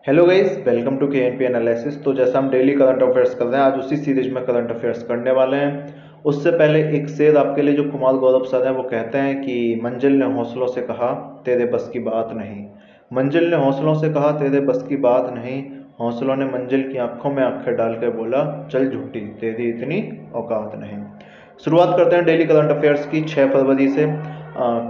Hello guys, welcome to KNP analysis. तो जैसा हम डेली करंट अफेयर्स कर रहे हैं, आज उसी सीरीज में करंट अफेयर्स करने वाले हैं। उससे पहले एक शेर आपके लिए जो कुमार गौरव सर हैं वो कहते हैं कि मंजिल ने हौसलों से कहा तेरे बस की बात नहीं। मंजिल ने हौसलों से कहा तेरे बस की बात नहीं। हौसलों ने मंजिल की आंखों में आंखें डाल कर बोला चल झूठी तेरी इतनी औकात नहीं। शुरुआत करते हैं डेली करंट अफेयर्स की 6 फरवरी से।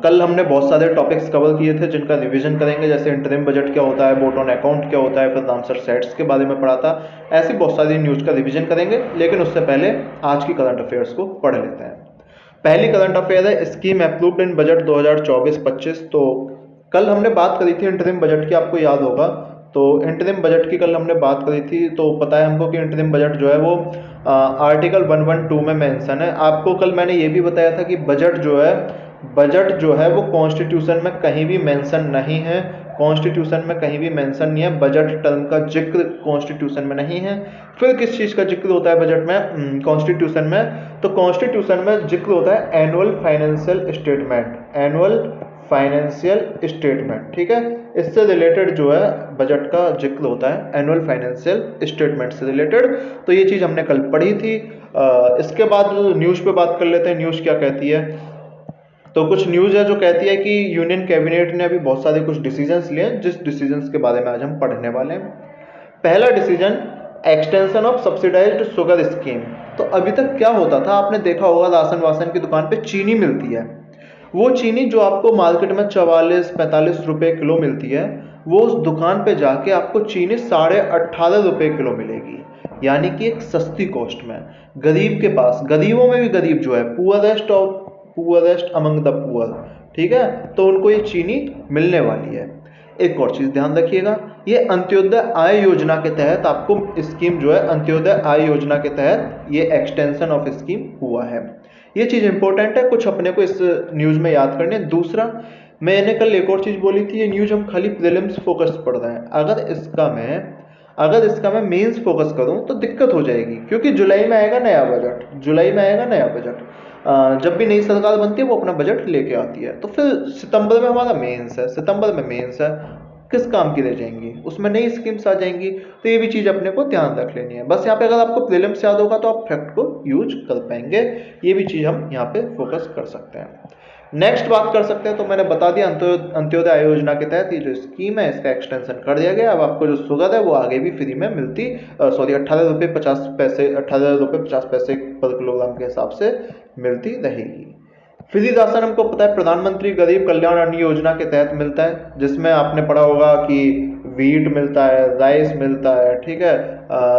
कल हमने बहुत सारे टॉपिक्स कवर किए थे जिनका रिवीजन करेंगे, जैसे इंटरिम बजट क्या होता है, वोट ऑन अकाउंट क्या होता है, फिर रामसर सेट्स के बारे में पढ़ा था। ऐसी बहुत सारी न्यूज़ का रिवीजन करेंगे, लेकिन उससे पहले आज की करंट अफेयर्स को पढ़ लेते हैं। पहली करंट अफेयर है स्कीम अप्रूव्ड इन बजट 2024-25। तो कल हमने बात करी थी इंटरिम बजट की, आपको याद होगा। तो इंटरिम बजट की कल हमने बात करी थी, तो पता है हमको कि इंटरिम बजट जो है वो आर्टिकल 112 में मेंशन है। आपको कल मैंने ये भी बताया था कि बजट जो है वो कॉन्स्टिट्यूशन में कहीं भी मेंशन नहीं है। कॉन्स्टिट्यूशन में कहीं भी मेंशन नहीं है, बजट टर्म का जिक्र कॉन्स्टिट्यूशन में नहीं है। फिर किस चीज़ का जिक्र होता है बजट में, कॉन्स्टिट्यूशन में? तो कॉन्स्टिट्यूशन में जिक्र होता है annual financial statement, annual financial statement. ठीक है, इससे रिलेटेड जो है बजट का जिक्र होता है एनुअल फाइनेंशियल स्टेटमेंट से रिलेटेड। तो ये चीज़ हमने कल पढ़ी थी। इसके बाद न्यूज़ पे बात कर लेते हैं, न्यूज़ क्या कहती है। तो कुछ न्यूज़ है जो कहती है कि यूनियन कैबिनेट ने अभी बहुत सारे कुछ डिसीजंस लिए हैं, जिस डिसीजंस के बारे में आज हम पढ़ने वाले हैं। पहला decision, extension of subsidised sugar scheme. तो अभी तक क्या होता था, आपने देखा होगा राशन वासन की दुकान पे चीनी मिलती है। वो चीनी जो आपको मार्केट में 44-45 रुपए किलो मिलती है, वो उस दुकान पे जाके आपको चीनी 18.5 रुपए किलो मिलेगी। यानी कि एक सस्ती कॉस्ट में गरीब के पास, गरीबों में भी गरीब जो है, पुअरेस्ट अमंग द पुअर, ठीक है, तो उनको ये चीनी मिलने वाली है। एक और चीज ध्यान रखिएगा, ये अंत्योदय आय योजना के तहत आपको स्कीम जो है, अंत्योदय आय योजना के तहत ये एक्सटेंशन ऑफ स्कीम हुआ है। ये चीज इंपॉर्टेंट है, कुछ अपने को इस न्यूज में याद करने। दूसरा, मैंने कल एक और चीज बोली थी, ये न्यूज हम खाली प्रीलिम्स फोकस पढ़ रहे हैं। अगर इसका मैं मेंस फोकस करूं तो दिक्कत हो जाएगी, क्योंकि जुलाई में आएगा नया बजट। जब भी नई सरकार बनती है वो अपना बजट लेके आती है, तो फिर सितंबर में हमारा मेंस है, किस काम की रह जाएंगी, उसमें नई स्कीम्स आ जाएंगी। तो ये भी चीज अपने को ध्यान रख लेनी है। बस यहाँ पे अगर आपको प्रीलिम्स याद होगा तो आप फैक्ट को यूज कर पाएंगे। ये भी चीज हम यहाँ पे फोकस कर सकते हैं। नेक्स्ट बात कर सकते हैं, तो मैंने बता दिया अंत्योदय आय योजना के तहत ये जो स्कीम है इसका एक्सटेंशन कर दिया गया। अब आपको जो शुगर है वो आगे भी फ्री में मिलती, सॉरी 18 रुपये 50 पैसे पर किलोग्राम के हिसाब से मिलती रहेगी। फ्री राशन हमको पता है प्रधानमंत्री गरीब कल्याण अन्न योजना के तहत मिलता है, जिसमें आपने पढ़ा होगा कि वीट मिलता है, राइस मिलता है, ठीक है,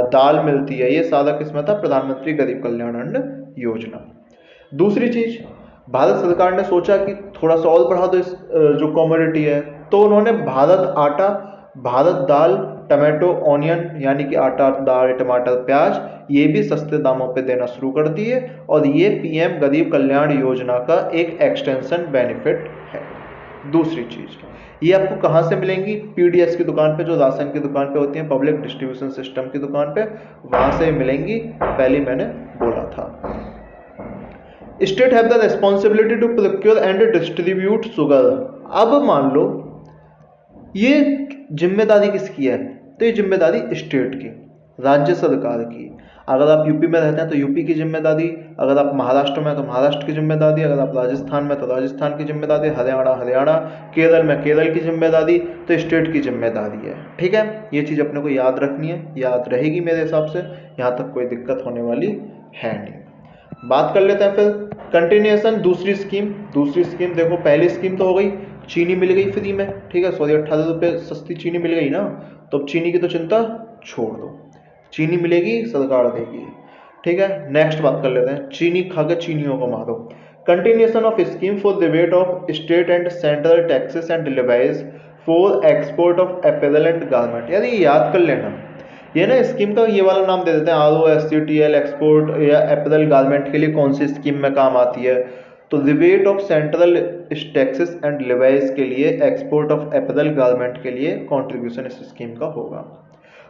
दाल मिलती है। ये सारा किस्म था प्रधानमंत्री गरीब कल्याण अन्न योजना। दूसरी चीज, भारत सरकार ने सोचा कि थोड़ा सा और बढ़ा दो इस जो कॉमोडिटी है, तो उन्होंने भारत आटा, भारत दाल, टमाटो, ऑनियन, यानी कि आटा, दाल, टमाटर, प्याज, ये भी सस्ते दामों पे देना शुरू कर दिए। और ये पीएम गरीब कल्याण योजना का एक एक्सटेंशन बेनिफिट है। दूसरी चीज, ये आपको कहाँ से मिलेंगी? पीडीएस की दुकान पे, जो राशन की दुकान पे होती है, पब्लिक डिस्ट्रीब्यूशन सिस्टम की दुकान पे, वहां से मिलेंगी। पहले मैंने बोला था। State have the responsibility to procure and distribute sugar. अब मान लो ये जिम्मेदारी किसकी है? तो ये जिम्मेदारी स्टेट की, राज्य सरकार की। अगर आप यूपी में रहते हैं तो यूपी की जिम्मेदारी, अगर आप महाराष्ट्र में तो महाराष्ट्र की जिम्मेदारी, अगर आप राजस्थान में तो राजस्थान की जिम्मेदारी, हरियाणा, केरल में केरल की जिम्मेदारी, तो स्टेट की जिम्मेदारी है। ठीक है, ये चीज़ अपने को याद रखनी है, याद रहेगी मेरे हिसाब से, यहाँ तक कोई दिक्कत होने वाली है नहीं। बात कर लेते हैं फिर कंटिन्यूएशन। दूसरी स्कीम देखो, पहली स्कीम तो हो गई, चीनी मिल गई फ्री में, ठीक है, सॉरी 18 रुपये सस्ती चीनी मिल गई ना। तो अब चीनी की तो चिंता छोड़ दो, चीनी मिलेगी, सरकार देगी। ठीक है, नेक्स्ट बात कर लेते हैं, चीनी खाकर चीनियों को मारो। Continuation of scheme for rebate of state and central taxes and levies for export of apparel and garment. यार ये याद कर लेना, ये ना स्कीम का ये वाला नाम दे देते हैं, ROSCTL, एक्सपोर्ट या अपैरल गारमेंट के लिए कौन सी स्कीम में काम आती है। तो rebate of central taxes and levies के लिए, एक्सपोर्ट ऑफ अपैरल गारमेंट के लिए कंट्रीब्यूशन इस स्कीम का होगा।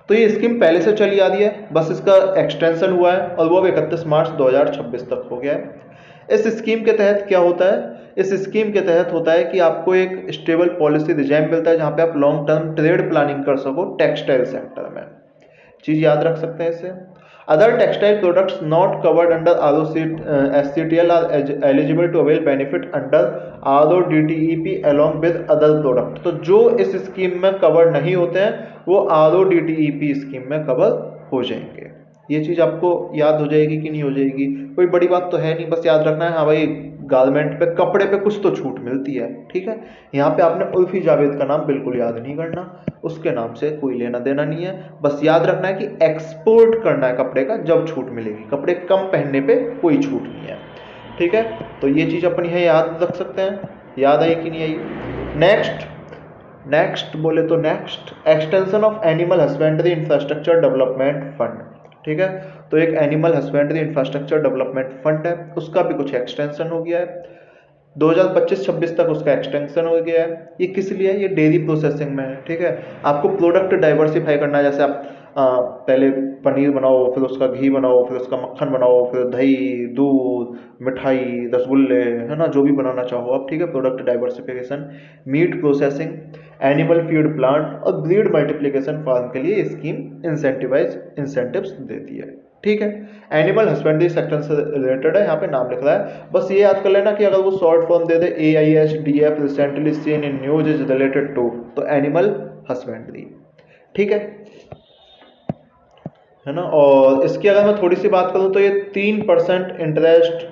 तो ये स्कीम पहले से चली आ रही है, बस इसका एक्सटेंशन हुआ है और वो अब 31 मार्च 2026 तक हो गया है। इस स्कीम के तहत क्या होता है, इस स्कीम के तहत होता है कि आपको एक स्टेबल पॉलिसी रिजाइम मिलता है जहां पे आप लॉन्ग टर्म ट्रेड प्लानिंग कर सको टेक्सटाइल सेक्टर में। चीज याद रख सकते हैं इसे। Other textile products not covered under SCTL are eligible to avail benefit under RODTEP along with other product. तो जो इस स्कीम में कवर नहीं होते हैं वो RODTEP स्कीम में कवर हो जाएंगे। ये चीज आपको याद हो जाएगी कि नहीं हो जाएगी, कोई बड़ी बात तो है नहीं, बस याद रखना है हाँ भाई गारमेंट पे कपड़े पे कुछ तो छूट मिलती है, ठीक है। यहाँ पे आपने उर्फी जावेद का नाम बिल्कुल याद नहीं करना, उसके नाम से कोई लेना देना नहीं है, बस याद रखना है कि एक्सपोर्ट करना है कपड़े का जब छूट मिलेगी, कपड़े कम पहनने पे कोई छूट नहीं है, ठीक है। तो ये चीज अपन यहाँ याद रख सकते हैं, याद आई कि नहीं आई। नेक्स्ट बोले तो next extension of animal husbandry infrastructure development fund, ठीक है। तो एक animal husbandry infrastructure development fund है, उसका भी कुछ एक्सटेंशन हो गया है, 2025-26 तक उसका एक्सटेंशन हो गया है। ये किस लिए है, ये डेयरी प्रोसेसिंग में है, ठीक है। आपको प्रोडक्ट डाइवर्सिफाई करना है, जैसे आप पहले पनीर बनाओ, फिर उसका घी बनाओ, फिर उसका मक्खन बनाओ, फिर दही, दूध, मिठाई, रसगुल्ले, है ना, जो भी बनाना चाहो आप, ठीक है। Product diversification, meat processing, animal feed plant और ब्रीड मल्टीप्लिकेशन फार्म के लिए स्कीम इंसेंटिव्स देती है, ठीक है। एनिमल हस्बेंड्री सेक्टर से रिलेटेड है, यहाँ पे नाम लिख रहा है, बस ये याद कर लेना कि अगर वो शॉर्ट फॉर्म दे दे AIHDF recently seen in news is related to, तो एनिमल हस्बेंड्री, ठीक है ना। और इसकी अगर मैं थोड़ी सी बात करूं तो ये 3% इंटरेस्ट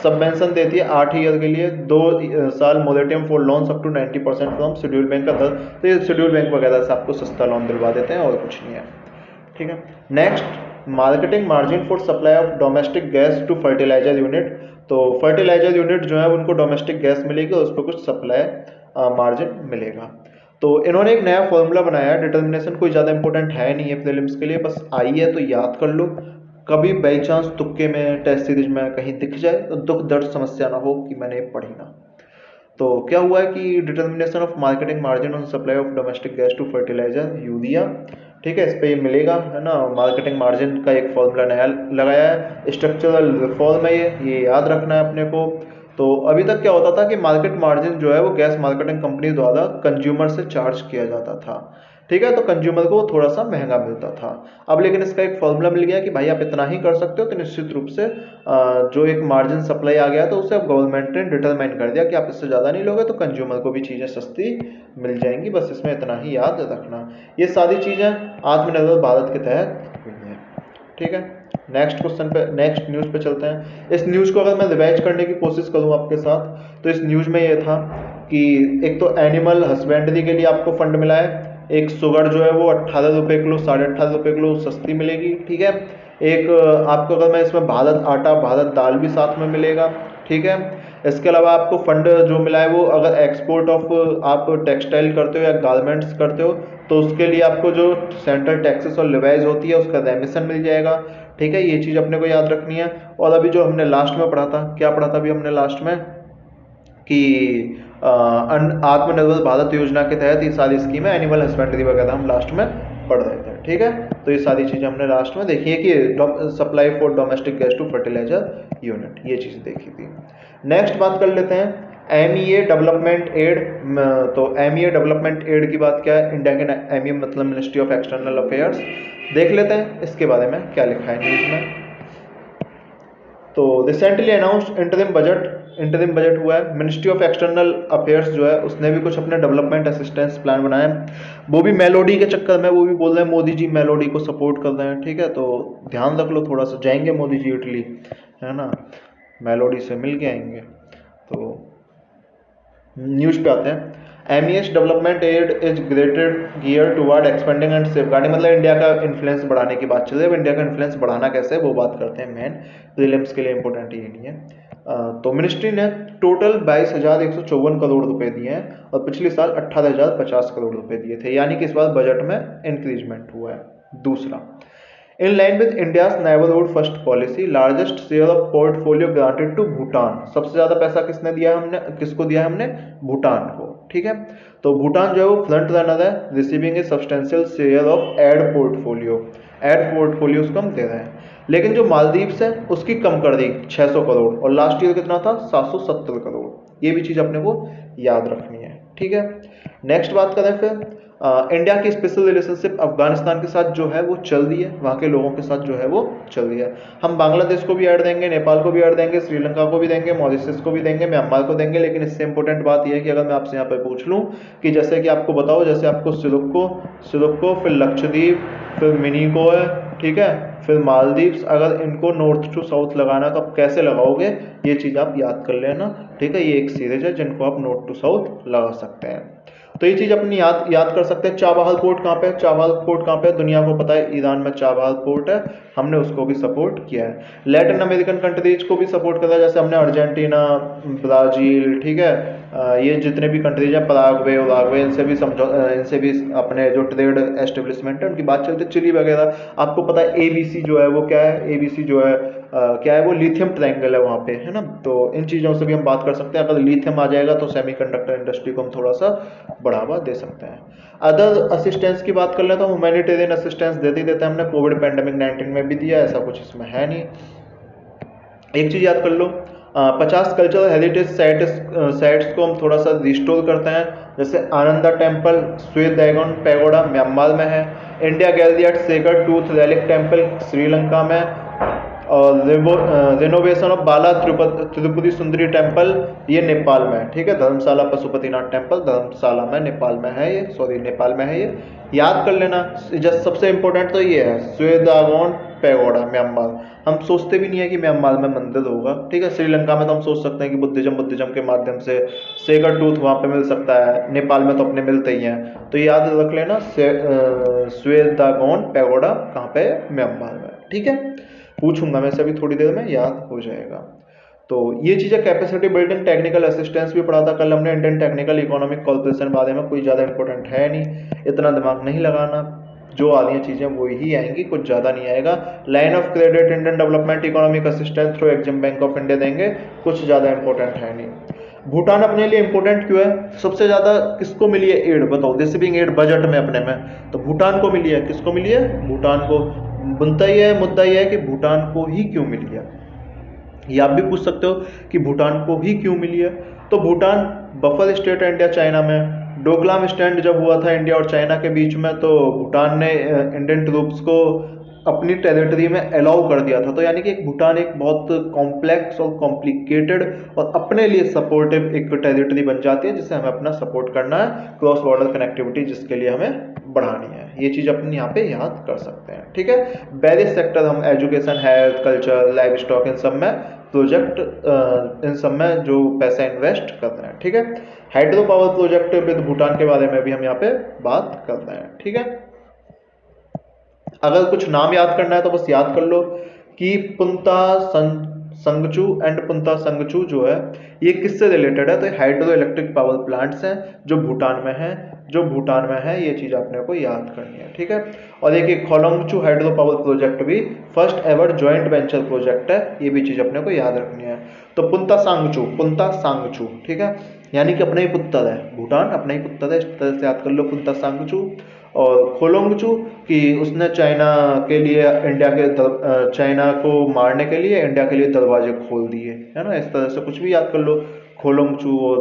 सबवेंशन देती है 8 ईयर के लिए, 2 साल moratorium for loans up to 90% from schedule bank का दर, तो ये शेड्यूल बैंक वगैरह से आपको सस्ता लोन दिलवा देते हैं और कुछ नहीं है, ठीक है। Next marketing margin for supply of domestic gas to fertiliser unit, तो फर्टिलाइजर यूनिट जो है उनको डोमेस्टिक गैस मिलेगी और उस पर कुछ सप्लाई मार्जिन मिलेगा। तो इन्होंने एक नया फॉर्मूला बनाया है, डिटर्मिनेशन कोई ज़्यादा इंपॉर्टेंट है नहीं है प्रीलिम्स के लिए, बस आई है तो याद कर लो, कभी बाई चांस तुक्के में टेस्ट सीरीज में कहीं दिख जाए तो दुख दर्द समस्या ना हो कि मैंने पढ़ी ना। तो क्या हुआ है कि determination of marketing margin on supply of domestic gas to fertiliser urea, ठीक है, इस पे ये मिलेगा, है ना। मार्केटिंग मार्जिन का एक फॉर्मूला नया लगाया है, स्ट्रक्चरल रिफॉर्म है ये याद रखना है अपने को। तो अभी तक क्या होता था कि मार्केट मार्जिन जो है वो गैस मार्केटिंग कंपनी द्वारा कंज्यूमर से चार्ज किया जाता था, ठीक है, तो कंज्यूमर को थोड़ा सा महंगा मिलता था। अब लेकिन इसका एक फॉर्मूला मिल गया कि भाई आप इतना ही कर सकते हो, तो निश्चित रूप से जो एक मार्जिन सप्लाई आ गया तो उसे अब गवर्नमेंट ने डिटरमाइन कर दिया कि आप इससे ज़्यादा नहीं लोगे तो कंज्यूमर को भी चीज़ें सस्ती मिल जाएंगी, बस इसमें इतना ही याद रखना। ये सारी चीज़ें आत्मनिर्भर भारत के तहत हुई हैं, ठीक है। नेक्स्ट क्वेश्चन पे, नेक्स्ट न्यूज़ पे चलते हैं। इस न्यूज़ को अगर मैं रिवाइज करने की कोशिश करूँ आपके साथ, तो इस न्यूज़ में ये था कि एक तो एनिमल हस्बेंड्री के लिए आपको फंड मिला है, एक शुगर जो है वो 18 रुपये किलो, 18.5 रुपये किलो सस्ती मिलेगी, ठीक है। एक आपको अगर मैं इसमें भारत आटा, भारत दाल भी साथ में मिलेगा, ठीक है। इसके अलावा आपको फंड जो मिला है वो अगर एक्सपोर्ट ऑफ आप टेक्सटाइल करते हो या गारमेंट्स करते हो तो उसके लिए आपको जो सेंट्रल टैक्सेस और लिवाइज होती है उसका रेमिशन मिल जाएगा, ठीक है। ये चीज़ अपने को याद रखनी है। और अभी जो हमने लास्ट में पढ़ा था, क्या पढ़ा था अभी हमने लास्ट में, कि आत्मनिर्भर भारत योजना के तहत ये सारी स्कीमें एनिमल हस्बेंड्री वगैरह हम लास्ट में पढ़ रहे थे, ठीक है। तो ये सारी चीज़ें हमने लास्ट में देखी है कि supply for domestic gas to fertiliser unit, ये चीज़ देखी थी। नेक्स्ट बात कर लेते हैं MEA डेवलपमेंट एड। तो MEA डेवलपमेंट एड की बात क्या है, इंडिया के MEA मतलब मिनिस्ट्री ऑफ एक्सटर्नल अफेयर्स। देख लेते हैं इसके बारे में क्या लिखा है न्यूज़ में। तो रिसेंटली अनाउंस्ड इंटरिम बजट हुआ है, मिनिस्ट्री ऑफ एक्सटर्नल अफेयर्स जो है उसने भी कुछ अपने डेवलपमेंट असिस्टेंस प्लान बनाए हैं, वो भी मेलोडी के चक्कर में, वो भी बोल रहे हैं मोदी जी मेलोडी को सपोर्ट कर रहे हैं, ठीक है। तो ध्यान रख लो थोड़ा सा, जाएंगे मोदी जी इटली, है ना, मेलोडी से मिल के आएंगे। तो न्यूज़ पे आते हैं। MES development aid is grated gear toward expanding and safeguarding, मतलब इंडिया का इन्फ्लुएंस बढ़ाने की बात चल रही है। अब इंडिया का इन्फ्लुएंस बढ़ाना कैसे है वो बात करते हैं, मेन प्रीलिम्स के लिए इंपॉर्टेंट ये नहीं है। तो मिनिस्ट्री ने टोटल 22,154 करोड़ रुपए दिए हैं और पिछले साल 18,050 करोड़ रुपए दिए थे, यानी कि इस बार बजट में इंक्रीजमेंट हुआ है। दूसरा, in line with India's neighbourhood first policy, largest share of portfolio granted to Bhutan, सबसे ज्यादा पैसा किसने दिया, हमने किसको दिया, हमने भूटान को, ठीक है। तो भूटान जो है वो फ्रंट रनर है, receiving a substantial share of aid portfolio. Aid portfolios को हम दे रहे हैं। लेकिन जो मालदीव्स है उसकी कम कर दी 600 करोड़, और लास्ट ईयर कितना था 770 करोड़। ये भी चीज़ अपने को याद रखनी है, ठीक है। नेक्स्ट बात करें फिर इंडिया की स्पेशल रिलेशनशिप अफगानिस्तान के साथ जो है वो चल रही है, वहाँ के लोगों के साथ जो है वो चल रही है। हम बांग्लादेश को भी ऐड देंगे, नेपाल को भी ऐड देंगे, श्रीलंका को भी देंगे, मॉरिशस को भी देंगे, म्यांमार को देंगे। लेकिन इससे इंपॉर्टेंट बात यह है कि अगर मैं आपसे यहाँ पे पूछ लूँ कि जैसे कि आपको बताओ, जैसे आपको सिलुक्को फिर लक्षद्वीप फिर मिनिकोय, ठीक है, फिर मालदीव्स, अगर इनको नॉर्थ टू साउथ लगाना तो आप कैसे लगाओगे, ये चीज़ आप याद कर लेना, ठीक है। ये एक सीरीज है जिनको आप नॉर्थ टू साउथ लगा सकते हैं। तो ये चीज़ अपनी याद कर सकते हैं। चाबहार पोर्ट कहाँ पे है, चाबहार पोर्ट कहाँ पे है, दुनिया को पता है ईरान में चाबहार पोर्ट है, हमने उसको भी सपोर्ट किया है। लैटिन अमेरिकन कंट्रीज को भी सपोर्ट करा है, जैसे हमने अर्जेंटीना, ब्राज़ील, ठीक है, ये जितने भी कंट्रीज हैं, पराग्वे, उराग्वे, इनसे भी अपने जो ट्रेड एस्टेब्लिशमेंट है उनकी बात चलती है। चिली वगैरह, आपको पता है एबीसी जो है वो क्या है, एबीसी जो है क्या है, वो लिथियम ट्रायंगल है वहाँ पे, है ना। तो इन चीज़ों से भी हम बात कर सकते हैं। अगर लिथियम आ जाएगा तो सेमीकंडक्टर इंडस्ट्री को हम थोड़ा सा बढ़ावा दे सकते हैं। अदर असिस्टेंस की बात कर ले तो ह्यूमैनिटेरियन असिस्टेंस देते ही देते हैं, हमने कोविड पैंडेमिक 19 में भी दिया, ऐसा कुछ इसमें है नहीं। एक चीज़ याद कर लो, 50 कल्चरल हेरिटेज साइट्स को हम थोड़ा सा रिस्टोर करते हैं, जैसे आनंदा टेम्पल, श्वेत ड्रैगन पैगोडा म्यांमार में है, इंडिया गैलरी एट सेकर टूथ रैलिक टेम्पल श्रीलंका में, और renovation of Bala Tripuri Sundari temple ये नेपाल में है, ठीक है। धर्मशाला पशुपतिनाथ टेम्पल धर्मशाला में नेपाल में है ये, नेपाल में है ये, याद कर लेना। जस्ट सबसे इंपॉर्टेंट तो ये है स्वेदागोन पैगोडा म्यांमार। हम सोचते भी नहीं है कि म्यांमार में मंदिर होगा, ठीक है। श्रीलंका में तो हम सोच सकते हैं कि बुद्धिज्म के माध्यम से सेगर टूथ वहाँ पे मिल सकता है, नेपाल में तो अपने मिलते ही हैं। तो याद रख लेना स्वेदागोन पैगोडा कहाँ पे है, म्यांमार में, ठीक है। पूछूंगा मैं से अभी थोड़ी देर में, याद हो जाएगा। तो ये चीज़ें कैपेसिटी बिल्डिंग, टेक्निकल असिस्टेंस भी पढ़ा था कल हमने, इंडियन टेक्निकल इकोनॉमिक कॉर्पोरेशन बारे में, कोई ज़्यादा इंपॉर्टेंट है नहीं, इतना दिमाग नहीं लगाना, जो आ रही हैं चीज़ें वो ही आएंगी, कुछ ज़्यादा नहीं आएगा। Line of credit Indian development economic assistance through EXIM bank of India देंगे, कुछ ज़्यादा इंपॉर्टेंट है नहीं। भूटान अपने लिए इंपॉर्टेंट क्यों है, सबसे ज़्यादा किसको मिली है एड, बताओ, रिसीविंग एड बजट में अपने में, तो भूटान को मिली है। किसको मिली है, भूटान को। मुद्दा ये है कि भूटान को ही क्यों मिली है, ये आप भी पूछ सकते हो कि भूटान को ही क्यों मिली है। तो भूटान बफर स्टेट है इंडिया चाइना में, डोकलाम स्टैंड जब हुआ था इंडिया और चाइना के बीच में, तो भूटान ने इंडियन ट्रूप्स को अपनी टेरिटरी में अलाउ कर दिया था। तो यानी कि भूटान एक बहुत कॉम्प्लेक्स और कॉम्प्लिकेटेड और अपने लिए सपोर्टिव एक टेरिटरी बन जाती है, जिसे हमें अपना सपोर्ट करना है, क्रॉस बॉर्डर कनेक्टिविटी जिसके लिए हमें बढ़ानी है। ये चीज़ अपने यहाँ पे याद कर सकते हैं, ठीक है। वेरियस सेक्टर हम education, health, culture, live stock, इन सब में प्रोजेक्ट, इन सब में जो पैसा इन्वेस्ट कर रहे हैं, ठीक है। Hydro power project with Bhutan के बारे में भी हम यहाँ पे बात कर रहे हैं, ठीक है। अगर कुछ नाम याद करना है तो बस याद कर लो कि पुंता संगचू एंड पुंता संगचू जो है ये किससे रिलेटेड है, तो हाइड्रो इलेक्ट्रिक पावर प्लांट्स हैं जो भूटान में है, ये चीज़ आपने को याद करनी है, ठीक है। और एक खोलोंगचू हाइड्रो पावर प्रोजेक्ट भी first ever joint venture project है, ये भी चीज़ अपने को याद रखनी है। तो पुंता सांगचू, ठीक है, यानी कि अपना ही पुत्र है, भूटान अपना ही पुत्र है, इस तरह से याद कर लो पुंता सांगचू। और खोलोंगचू कि उसने चाइना को मारने के लिए इंडिया के लिए दरवाजे खोल दिए, है ना, इस तरह से कुछ भी याद कर लो। खोलोंगचू और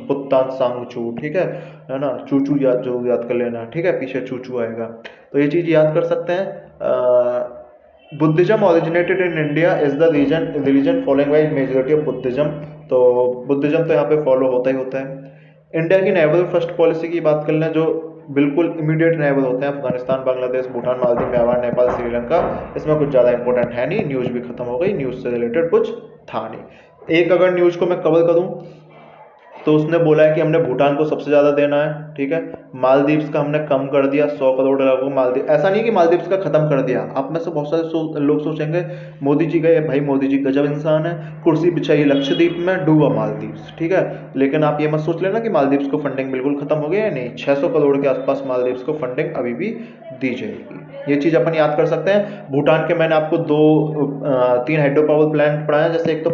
पुत्तान सांगचू, ठीक है ना। चूचू जरूर याद कर लेना, ठीक है, पीछे चूचू आएगा, तो ये चीज़ याद कर सकते हैं। Buddhism originated in India is the religion following by majority of Buddhism, तो बुद्धिज्म तो यहाँ पे फॉलो होता ही होता है। इंडिया की नेवल फर्स्ट पॉलिसी की बात कर लें, जो बिल्कुल इमीडिएट नेबल होते हैं अफगानिस्तान, बांग्लादेश, भूटान, मालदीव, म्यांमार, नेपाल, श्रीलंका, इसमें कुछ ज़्यादा इंपॉर्टेंट है नहीं, न्यूज़ भी खत्म हो गई, न्यूज़ से रिलेटेड कुछ था नहीं। एक अगर न्यूज़ को मैं कवर करूँ तो उसने बोला है कि हमने भूटान को सबसे ज़्यादा देना है, ठीक है। मालदीव्स का हमने कम कर दिया, 100 करोड़ लगभग मालदीव, ऐसा नहीं कि मालदीव्स का खत्म कर दिया। आप में से बहुत सारे लोग सोचेंगे मोदी जी गए, भाई मोदी जी गजब इंसान है, कुर्सी बिछाई लक्षद्वीप में, डूबा मालदीव्स, ठीक है। लेकिन आप ये मत सोच लेना कि मालदीव्स को फंडिंग बिल्कुल खत्म हो गया है, नहीं, 600 करोड़ के आसपास मालदीव्स को फंडिंग अभी भी दी जाएगी, ये चीज़ अपन याद कर सकते हैं। भूटान के मैंने आपको 2-3 हाइड्रो पावर प्लांट पढ़ाया, जैसे एक तो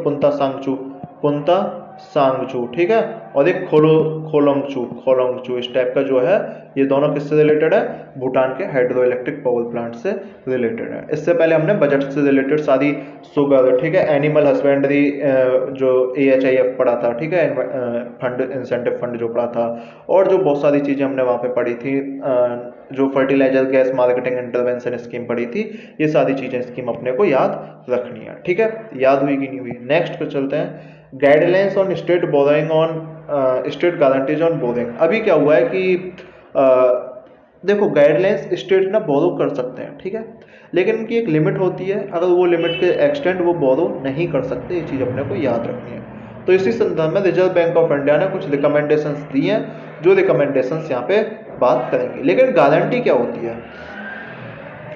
पुंता सांगचू, ठीक है, और एक खोलोंगचू इस टाइप का जो है, ये दोनों किससे रिलेटेड है, भूटान के हाइड्रो इलेक्ट्रिक पावर प्लांट से रिलेटेड है। इससे पहले हमने बजट से रिलेटेड सारी शुगर, ठीक है, एनिमल हस्बेंड्री जो AHIF पढ़ा था, ठीक है, फंड इंसेंटिव फंड जो पढ़ा था, और जो बहुत सारी चीजें हमने वहां पे पढ़ी थी, जो fertiliser gas marketing intervention scheme पढ़ी थी, ये सारी चीजें स्कीम अपने को याद रखनी है, ठीक है, याद हुई कि नहीं हुई। नेक्स्ट पे चलते हैं, guidelines on state borrowing on state guarantees on boring. अभी क्या हुआ है कि देखो गाइडलाइंस स्टेट ना बोरो कर सकते हैं, ठीक है, लेकिन उनकी एक लिमिट होती है, अगर वो लिमिट के एक्सटेंड वो बोरो नहीं कर सकते, ये चीज़ अपने को याद रखनी है। तो इसी संदर्भ में रिजर्व बैंक ऑफ इंडिया ने कुछ रिकमेंडेशंस दी हैं, जो रिकमेंडेशंस यहाँ पे बात करेंगे। लेकिन गारंटी क्या होती है,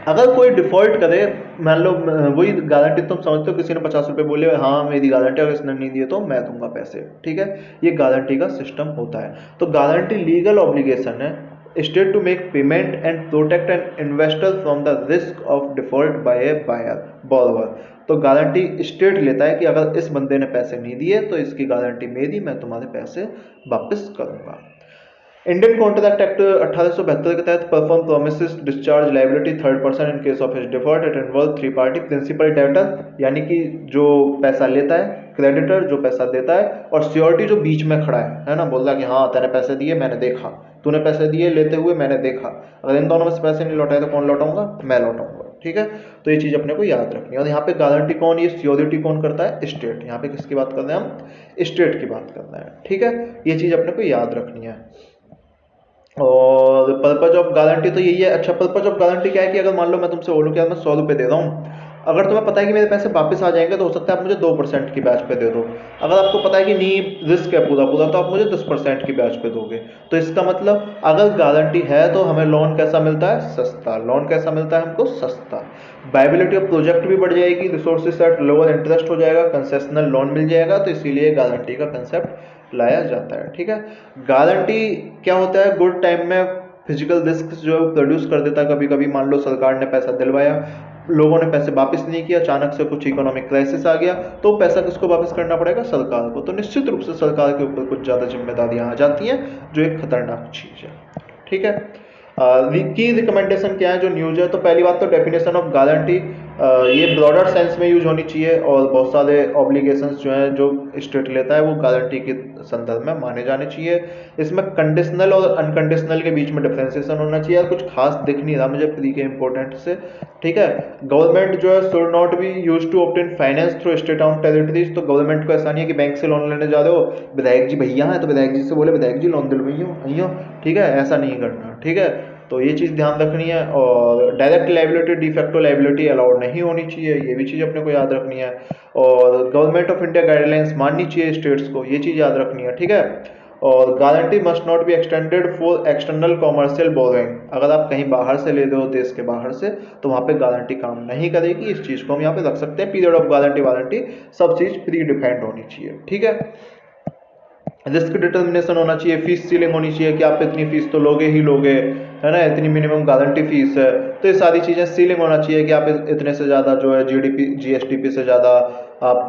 अगर कोई डिफॉल्ट करे, मान लो वही गारंटी तुम समझते हो, किसी ने 50 रुपये बोले, हाँ मेरी गारंटी, अगर इसने नहीं दिए तो मैं दूंगा पैसे, ठीक है, ये गारंटी का सिस्टम होता है। तो गारंटी लीगल ऑब्लिगेशन है state to make payment and protect an investor from the risk of default by a buyer borrower. तो गारंटी स्टेट लेता है कि अगर इस बंदे ने पैसे नहीं दिए तो इसकी गारंटी मेरी, मैं तुम्हारे पैसे वापस करूंगा। इंडियन कॉन्ट्रैक्ट एक्ट 1872 के तहत perform promises discharge liability third person in case of his default, it involve three party principal debtor, यानी कि जो पैसा लेता है, क्रेडिटर जो पैसा देता है, और सियोरिटी जो बीच में खड़ा है ना, बोल रहा है कि हाँ तेने पैसे दिए, मैंने देखा, तूने पैसे दिए लेते हुए, मैंने देखा, अगर इन दोनों में से पैसे नहीं लौटाए तो कौन लौटाऊंगा, मैं लौटाऊंगा, ठीक है। तो ये चीज अपने को याद रखनी है। और यहाँ पे गारंटी कौन, ये सियोरिटी कौन करता है, स्टेट। यहाँ पे किसकी बात कर रहे हैं हम, स्टेट की बात कर रहे हैं, ठीक है, ये चीज अपने को याद रखनी है। और पर्पज ऑफ गारंटी तो यही है। अच्छा, पर्पज ऑफ गारंटी क्या है कि अगर मान लो मैं तुमसे बोलूँ कि यार मैं 100 रुपये दे रहा हूँ, अगर तुम्हें पता है कि मेरे पैसे वापस आ जाएंगे तो हो सकता है आप मुझे 2% की ब्याज पे दे दो। अगर आपको पता है कि नहीं रिस्क है पूरा पूरा, तो आप मुझे 10% की ब्याज पे दोगे। तो इसका मतलब अगर गारंटी है तो हमें लोन कैसा मिलता है, सस्ता। लोन कैसा मिलता है हमको, सस्ता। वायबिलिटी ऑफ प्रोजेक्ट भी बढ़ जाएगी, रिसोर्सेज एट लोअर इंटरेस्ट हो जाएगा, कंसेशनल लोन मिल जाएगा। तो इसीलिए गारंटी का कंसेप्ट लाया जाता है, ठीक है। गारंटी क्या होता है, गुड टाइम में फिजिकल रिस्क जो प्रोड्यूस कर देता है। कभी कभी मान लो सरकार ने पैसा दिलवाया, लोगों ने पैसे वापस नहीं किया, अचानक से कुछ इकोनॉमिक क्राइसिस आ गया, तो पैसा किसको वापस करना पड़ेगा, सरकार को। तो निश्चित रूप से सरकार के ऊपर कुछ ज़्यादा जिम्मेदारियां आ जाती हैं, जो एक खतरनाक चीज़ है, ठीक है। की रिकमेंडेशन क्या है जो न्यूज है, तो पहली बात तो डेफिनेशन ऑफ गारंटी, ये ब्रॉडर सेंस में यूज होनी चाहिए, और बहुत सारे ऑब्लिगेशंस जो हैं जो स्टेट लेता है वो गारंटी के संदर्भ में माने जाने चाहिए। इसमें कंडीशनल और अनकंडीशनल के बीच में डिफ्रेंसिएशन होना चाहिए। कुछ खास दिख नहीं रहा मुझे प्री के इंपॉर्टेंट से, ठीक है। गवर्नमेंट जो है should not be use to obtain finance through state on territories. तो गवर्नमेंट को ऐसा नहीं है कि बैंक से लोन लेने जा रहे हो, विधायक जी भैया हैं तो विधायक जी से बोले विधायक जी लोन दिलवाइयो, ठीक है, ऐसा नहीं करना, ठीक है। तो ये चीज़ ध्यान रखनी है। और direct liability, de facto liability allowed नहीं होनी चाहिए, ये भी चीज़ अपने को याद रखनी है। और गवर्नमेंट ऑफ इंडिया गाइडलाइंस माननी चाहिए स्टेट्स को, ये चीज़ याद रखनी है, ठीक है। और guarantee must not be extended for external commercial borrowing. अगर आप कहीं बाहर से ले रहे हो, देश के बाहर से, तो वहाँ पे गारंटी काम नहीं करेगी। इस चीज़ को हम यहाँ पे रख सकते हैं। पीरियड ऑफ गारंटी वारंटी सब चीज़ प्री डिफाइंड होनी चाहिए, ठीक है। रिस्क डिटर्मिनेशन होना चाहिए, फीस सीलिंग होनी चाहिए कि आप इतनी फीस तो लोगे ही लोगे, है ना, इतनी मिनिमम गारंटी फीस है। तो ये सारी चीज़ें सीलिंग होना चाहिए कि आप इतने से ज़्यादा जो है जीडीपी जीएसडीपी से ज़्यादा आप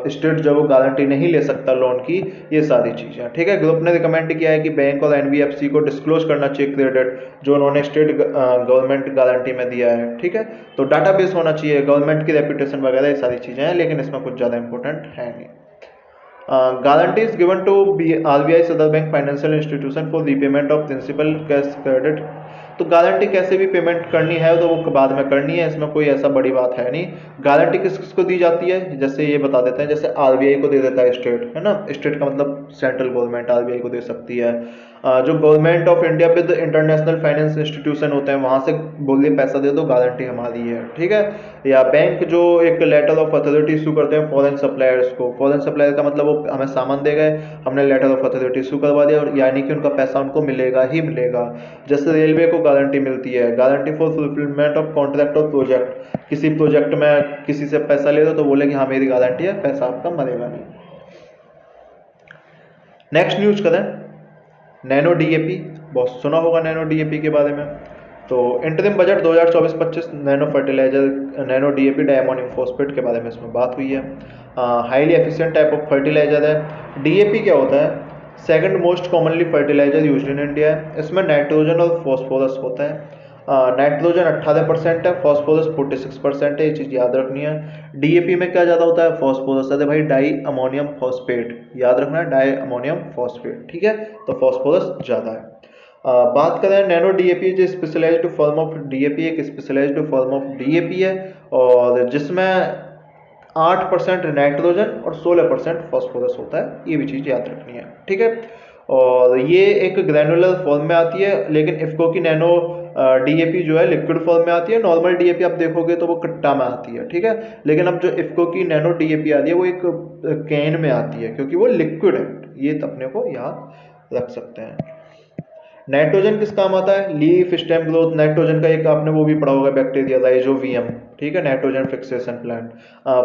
स्टेट जो वो गारंटी नहीं ले सकता लोन की, ये सारी चीज़ें, ठीक है। ग्रुप ने रिकमेंड किया है कि बैंक और एनबीएफसी को डिस्क्लोज करना चाहिए क्रेडिट जो उन्होंने स्टेट गवर्नमेंट गारंटी में दिया है, ठीक है। तो डाटाबेस होना चाहिए, गवर्नमेंट की रेपुटेशन वगैरह, ये सारी चीज़ें हैं, लेकिन इसमें कुछ ज़्यादा इंपॉर्टेंट है नहीं। Guarantee is given to RBI's other bank financial institution for repayment of principal cash credit। तो गारंटी कैसे भी पेमेंट करनी है तो वो बाद में करनी है, इसमें कोई ऐसा बड़ी बात है नहीं। गारंटी किस किस को दी जाती है, जैसे ये बता देते हैं, जैसे आरबीआई को दे देता है स्टेट, है ना, स्टेट का मतलब सेंट्रल गवर्नमेंट आरबीआई को दे सकती है। जो government of India with international finance institution होते हैं वहां से बोलिए पैसा दे दो, गारंटी हमारी है, ठीक है। या बैंक जो एक लेटर ऑफ अथॉरिटी इशू करते हैं फॉरेन सप्लायर्स को, फॉरेन सप्लायर का मतलब वो हमें सामान दे गए, हमने लेटर ऑफ अथॉरिटी इशू करवा दिया, और यानी कि उनका पैसा उनको मिलेगा ही मिलेगा। जैसे रेलवे को गारंटी मिलती है, guarantee for fulfilment of contract और प्रोजेक्ट। किसी प्रोजेक्ट में किसी से पैसा ले दो तो बोले कि हाँ मेरी गारंटी है, पैसा आपका मरेगा नहीं। नेक्स्ट न्यूज करें, नैनो डीएपी, बहुत सुना होगा नैनो डीएपी के बारे में। तो interim budget 2024-25 nano fertiliser, nano DAP, diammonium phosphate के बारे में इसमें बात हुई है। Highly efficient type of fertiliser है। डीएपी क्या होता है? Second most commonly fertiliser used in India है। इसमें नाइट्रोजन और फॉस्फोरस होता है। नाइट्रोजन 18% है, फॉस्फोरस 46% है, ये चीज़ याद रखनी है। डीएपी में क्या ज़्यादा होता है? फॉस्फोरस। अरे भाई डाई अमोनियम फॉस्फेट, याद रखना है, डाई अमोनियम फॉस्फेट, ठीक है। तो फॉस्फोरस ज़्यादा है। बात करें नैनो डीएपी, जो स्पेशलाइज्ड फॉर्म ऑफ डीएपी, एक स्पेशलाइज्ड फॉर्म ऑफ डीएपी है, और जिसमें 8% नाइट्रोजन और 16% फॉस्फोरस होता है, ये भी चीज़ याद रखनी है, ठीक है। और ये एक ग्रैनुलर फॉर्म में आती है, लेकिन इफ्को की नैनो डीएपी जो है लिक्विड फॉर्म में आती है। नॉर्मल डीएपी आप देखोगे तो वो कट्टा में आती है, ठीक है। लेकिन अब जो इफ्को की नैनो डीएपी आ रही है वो एक कैन में आती है, क्योंकि वो लिक्विड है। ये अपने को याद रख सकते हैं। नाइट्रोजन किस काम आता है? Leaf, stem growth. नाइट्रोजन का एक आपने वो भी पढ़ा होगा, बैक्टीरिया राइजोवियम, ठीक है, nitrogen fixation plant.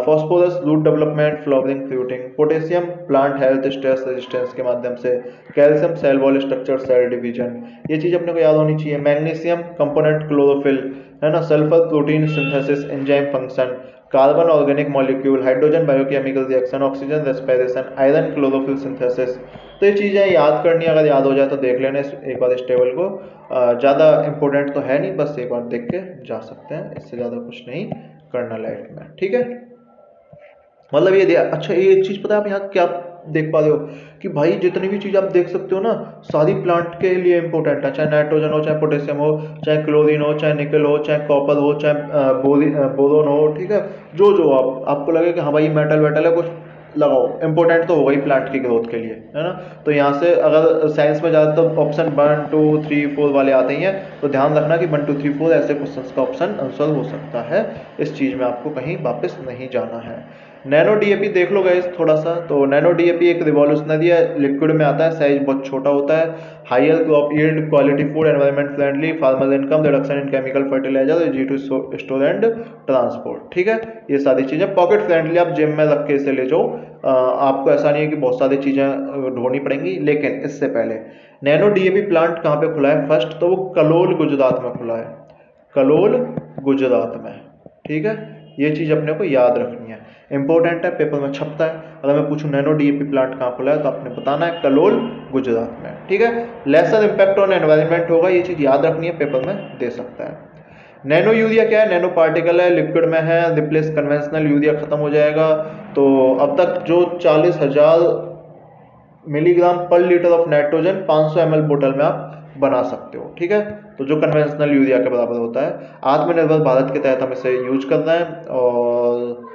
Phosphorus root development, flowering, fruiting. Potassium plant health, stress resistance के माध्यम से। Calcium cell wall structure, cell division, ये चीज अपने को याद होनी चाहिए। मैग्नीशियम कंपोनेंट क्लोरोफिल, है ना, sulphur protein synthesis, enzyme function. Carbon organic molecule, hydrogen biochemical reaction, oxygen respiration, iron chlorophyll synthesis. तो ये चीज़ें याद करनी है, अगर याद हो जाए तो देख लेना एक बार इस टेबल को। ज़्यादा इंपॉर्टेंट तो है नहीं, बस एक बार देख के जा सकते हैं, इससे ज़्यादा कुछ नहीं करना लाइफ में, ठीक है। मतलब ये दिया। अच्छा, ये एक चीज़ पता है आप यहाँ क्या देख पा रहे हो कि भाई जितनी भी चीज़ आप देख सकते हो ना, सारी प्लांट के लिए इंपॉर्टेंट है। चाहे नाइट्रोजन हो, चाहे पोटेशियम हो, चाहे क्लोरीन हो, चाहे निकल हो, चाहे कॉपर हो, चाहे बोरोन हो, ठीक है। जो जो आपको लगे कि हाँ भाई मेटल वेटल है, कुछ लगाओ, इंपॉर्टेंट तो होगा ही प्लांट की ग्रोथ के लिए, है ना। तो यहाँ से अगर साइंस में ज़्यादातर ऑप्शन 1, 2, 3, 4 वाले आते ही हैं, तो ध्यान रखना कि 1, 2, 3, 4 ऐसे क्वेश्चंस का ऑप्शन आंसर हो सकता है। इस चीज़ में आपको कहीं वापस नहीं जाना है। नैनो डीएपी देख लो गाइस थोड़ा सा। तो नैनो डीएपी एक रिवॉल्यूशनरी है, लिक्विड में आता है, साइज बहुत छोटा होता है। Higher crop yield, quality food, environment friendly, farmer income, reduction in chemical fertiliser, जी टू स्टोर एंड ट्रांसपोर्ट, ठीक है। ये सारी चीज़ें पॉकेट फ्रेंडली, आप जिम में रख के इसे ले जाओ। आपको ऐसा नहीं है कि बहुत सारी चीज़ें ढोनी पड़ेंगी। लेकिन इससे पहले नैनो डीएपी प्लांट कहाँ पे खुला है? फर्स्ट तो वो कलोल गुजरात में खुला है, कलोल गुजरात में, ठीक है। ये चीज़ अपने को याद रखनी है, इंपॉर्टेंट है, पेपर में छपता है। अगर मैं पूछूं नैनो डीएपी प्लांट कहाँ खुला है, तो आपने बताना है कलोल गुजरात में, ठीक है। लेसर इम्पैक्ट ऑन एनवायरनमेंट होगा, ये चीज़ याद रखनी है, पेपर में दे सकता है। नैनो यूरिया क्या है? नैनो पार्टिकल है, लिक्विड में है, रिप्लेस कन्वेंशनल यूरिया खत्म हो जाएगा। तो अब तक जो 40,000 मिलीग्राम पर लीटर ऑफ नाइट्रोजन 500 ml बोतल में आप बना सकते हो, ठीक है। तो जो कन्वेंशनल यूरिया के बराबर होता है। आत्मनिर्भर भारत के तहत हम इसे यूज कर रहे हैं। और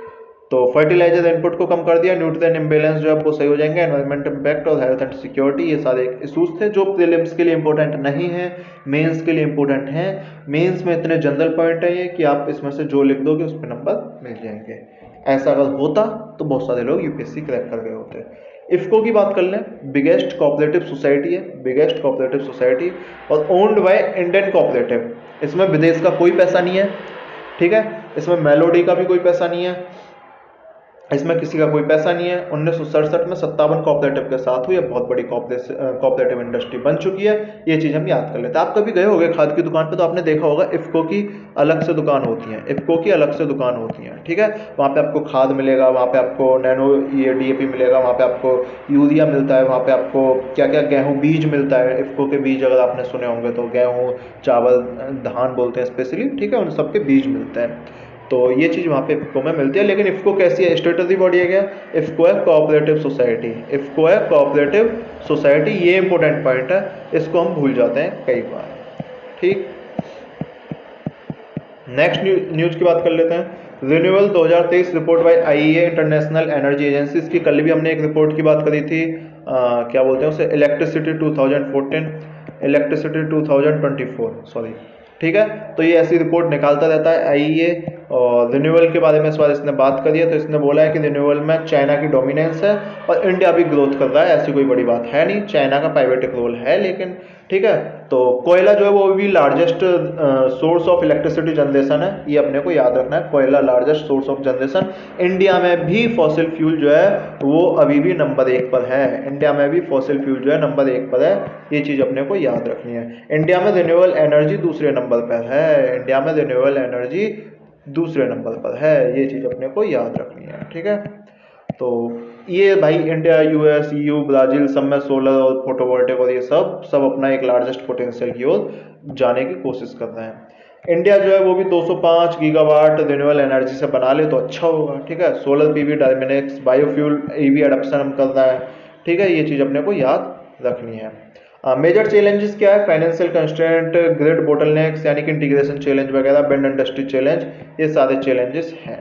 तो फर्टिलाइजर इनपुट को कम कर दिया, न्यूट्रिएंट इम्बेलेंस जो है वो सही हो जाएंगे, एनवायरमेंट इम्पैक्ट और हेल्थ एंड सिक्योरिटी, ये सारे इशूज थे जो प्रीलिम्स के लिए इंपॉर्टेंट नहीं है, मेंस के लिए इंपॉर्टेंट हैं। मेंस में इतने जनरल पॉइंट है ये कि आप इसमें से जो लिख दोगे उस पर नंबर मिल जाएंगे। ऐसा अगर होता तो बहुत सारे लोग यूपीएससी क्रैक कर गए होते। इफ्को की बात कर लें, बिगेस्ट कोऑपरेटिव सोसाइटी है, बिगेस्ट कोऑपरेटिव सोसाइटी, और ओन्ड बाय इंडियन कोऑपरेटिव। इसमें विदेश का कोई पैसा नहीं है, ठीक है। इसमें मेलोडी का भी कोई पैसा नहीं है, इसमें किसी का कोई पैसा नहीं है। 1967 में 57 कोऑपरेटिव के साथ हुई, अब बहुत बड़ी कोऑपरेटिव इंडस्ट्री बन चुकी है। ये चीज़ हम याद कर लेते हैं। आप कभी गए होंगे खाद की दुकान पे, तो आपने देखा होगा इफ्को की अलग से दुकान होती है, इफ्को की अलग से दुकान होती है, ठीक है। वहाँ पे आपको खाद मिलेगा, वहाँ पे आपको नैनो ये डीएपी मिलेगा, वहाँ पे आपको यूरिया मिलता है, वहाँ पे आपको क्या क्या गेहूँ बीज मिलता है। इफ्को के बीज अगर आपने सुने होंगे तो गेहूँ, चावल, धान बोलते हैं स्पेशली, ठीक है, उन सबके बीज मिलते हैं। तो ये चीज़ वहाँ पे इफ्को में मिलती है। लेकिन इफ्को कैसी है? स्टेटरी बॉडी है क्या? इफ्को है कोऑपरेटिव सोसाइटी, इफ्को है कोऑपरेटिव सोसाइटी, ये इंपॉर्टेंट पॉइंट है, इसको हम भूल जाते हैं कई बार, ठीक। नेक्स्ट न्यूज की बात कर लेते हैं। Renewal 2023 report by IEA, international energy agency. इसकी कल भी हमने एक रिपोर्ट की बात करी थी, क्या बोलते हैं उसे, इलेक्ट्रिसिटी 2014, इलेक्ट्रिसिटी 2024, सॉरी, ठीक है। तो ये ऐसी रिपोर्ट निकालता रहता है आईईए, और रिन्यूएबल के बारे में इस बार इसने बात करी है, तो इसने बोला है कि रिन्यूएबल में चाइना की डोमिनेंस है और इंडिया भी ग्रोथ कर रहा है, ऐसी कोई बड़ी बात है नहीं, चाइना का प्राइवेट रोल है लेकिन, ठीक है। तो कोयला जो है वो भी largest source of electricity generation है, ये अपने को याद रखना है, कोयला largest source of generation. India में भी फॉसिल फ्यूल जो है वो अभी भी नंबर 1 पर है, इंडिया में भी फॉसिल फ्यूल जो है नंबर 1 पर है, ये चीज़ अपने को याद रखनी है। इंडिया में रिन्यूएबल एनर्जी दूसरे नंबर पर है, इंडिया में रिन्यूएबल एनर्जी दूसरे नंबर पर है, ये चीज़ अपने को याद रखनी है, ठीक है। तो ये भाई इंडिया, यूएस, ईयू, ब्राज़ील सब में सोलर और फोटोवोल्टेक और ये सब अपना एक लार्जेस्ट पोटेंशियल की ओर जाने की कोशिश कर रहे हैं। इंडिया जो है वो भी 205 गीगावाट रिन्यूएबल एनर्जी से बना ले तो अच्छा होगा, ठीक है। Solar PV, dynamics, biofuel, EV adoption हम कर रहे हैं, ठीक है, ये चीज़ अपने को याद रखनी है। मेजर चैलेंजेस क्या है? फाइनेंशियल कंस्ट्रेंट, ग्रिड बोटलनेक्स यानी कि इंटीग्रेशन चैलेंज वगैरह, बेंड इंडस्ट्री चैलेंज, ये सारे चैलेंजेस हैं,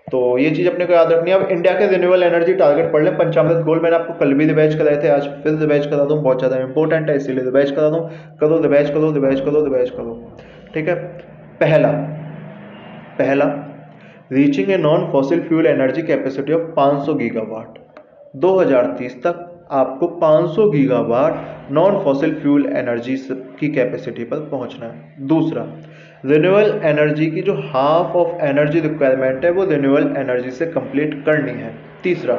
तो ये चीज़ अपने को याद रखनी है। अब इंडिया के रिन्यूएबल एनर्जी टारगेट पढ़ लें। पंचामृत गोल मैंने आपको कल भी रिवाइज कराए थे, आज फिर रिवाइज करा दूँ, बहुत ज़्यादा इंपॉर्टेंट है इसीलिए रिवाइज करा दूँ। करो, रिवाइज करो, रिवाइज करो, रिवाइज करो, ठीक है। पहला reaching a non fossil fuel energy capacity of 500 gigawatt 2030 तक आपको 500 gigawatt non fossil fuel energy की कैपेसिटी पर पहुंचना है। दूसरा, रिन्यूएबल एनर्जी की जो हाफ ऑफ एनर्जी रिक्वायरमेंट है वो रिन्यूएबल एनर्जी से कंप्लीट करनी है। तीसरा,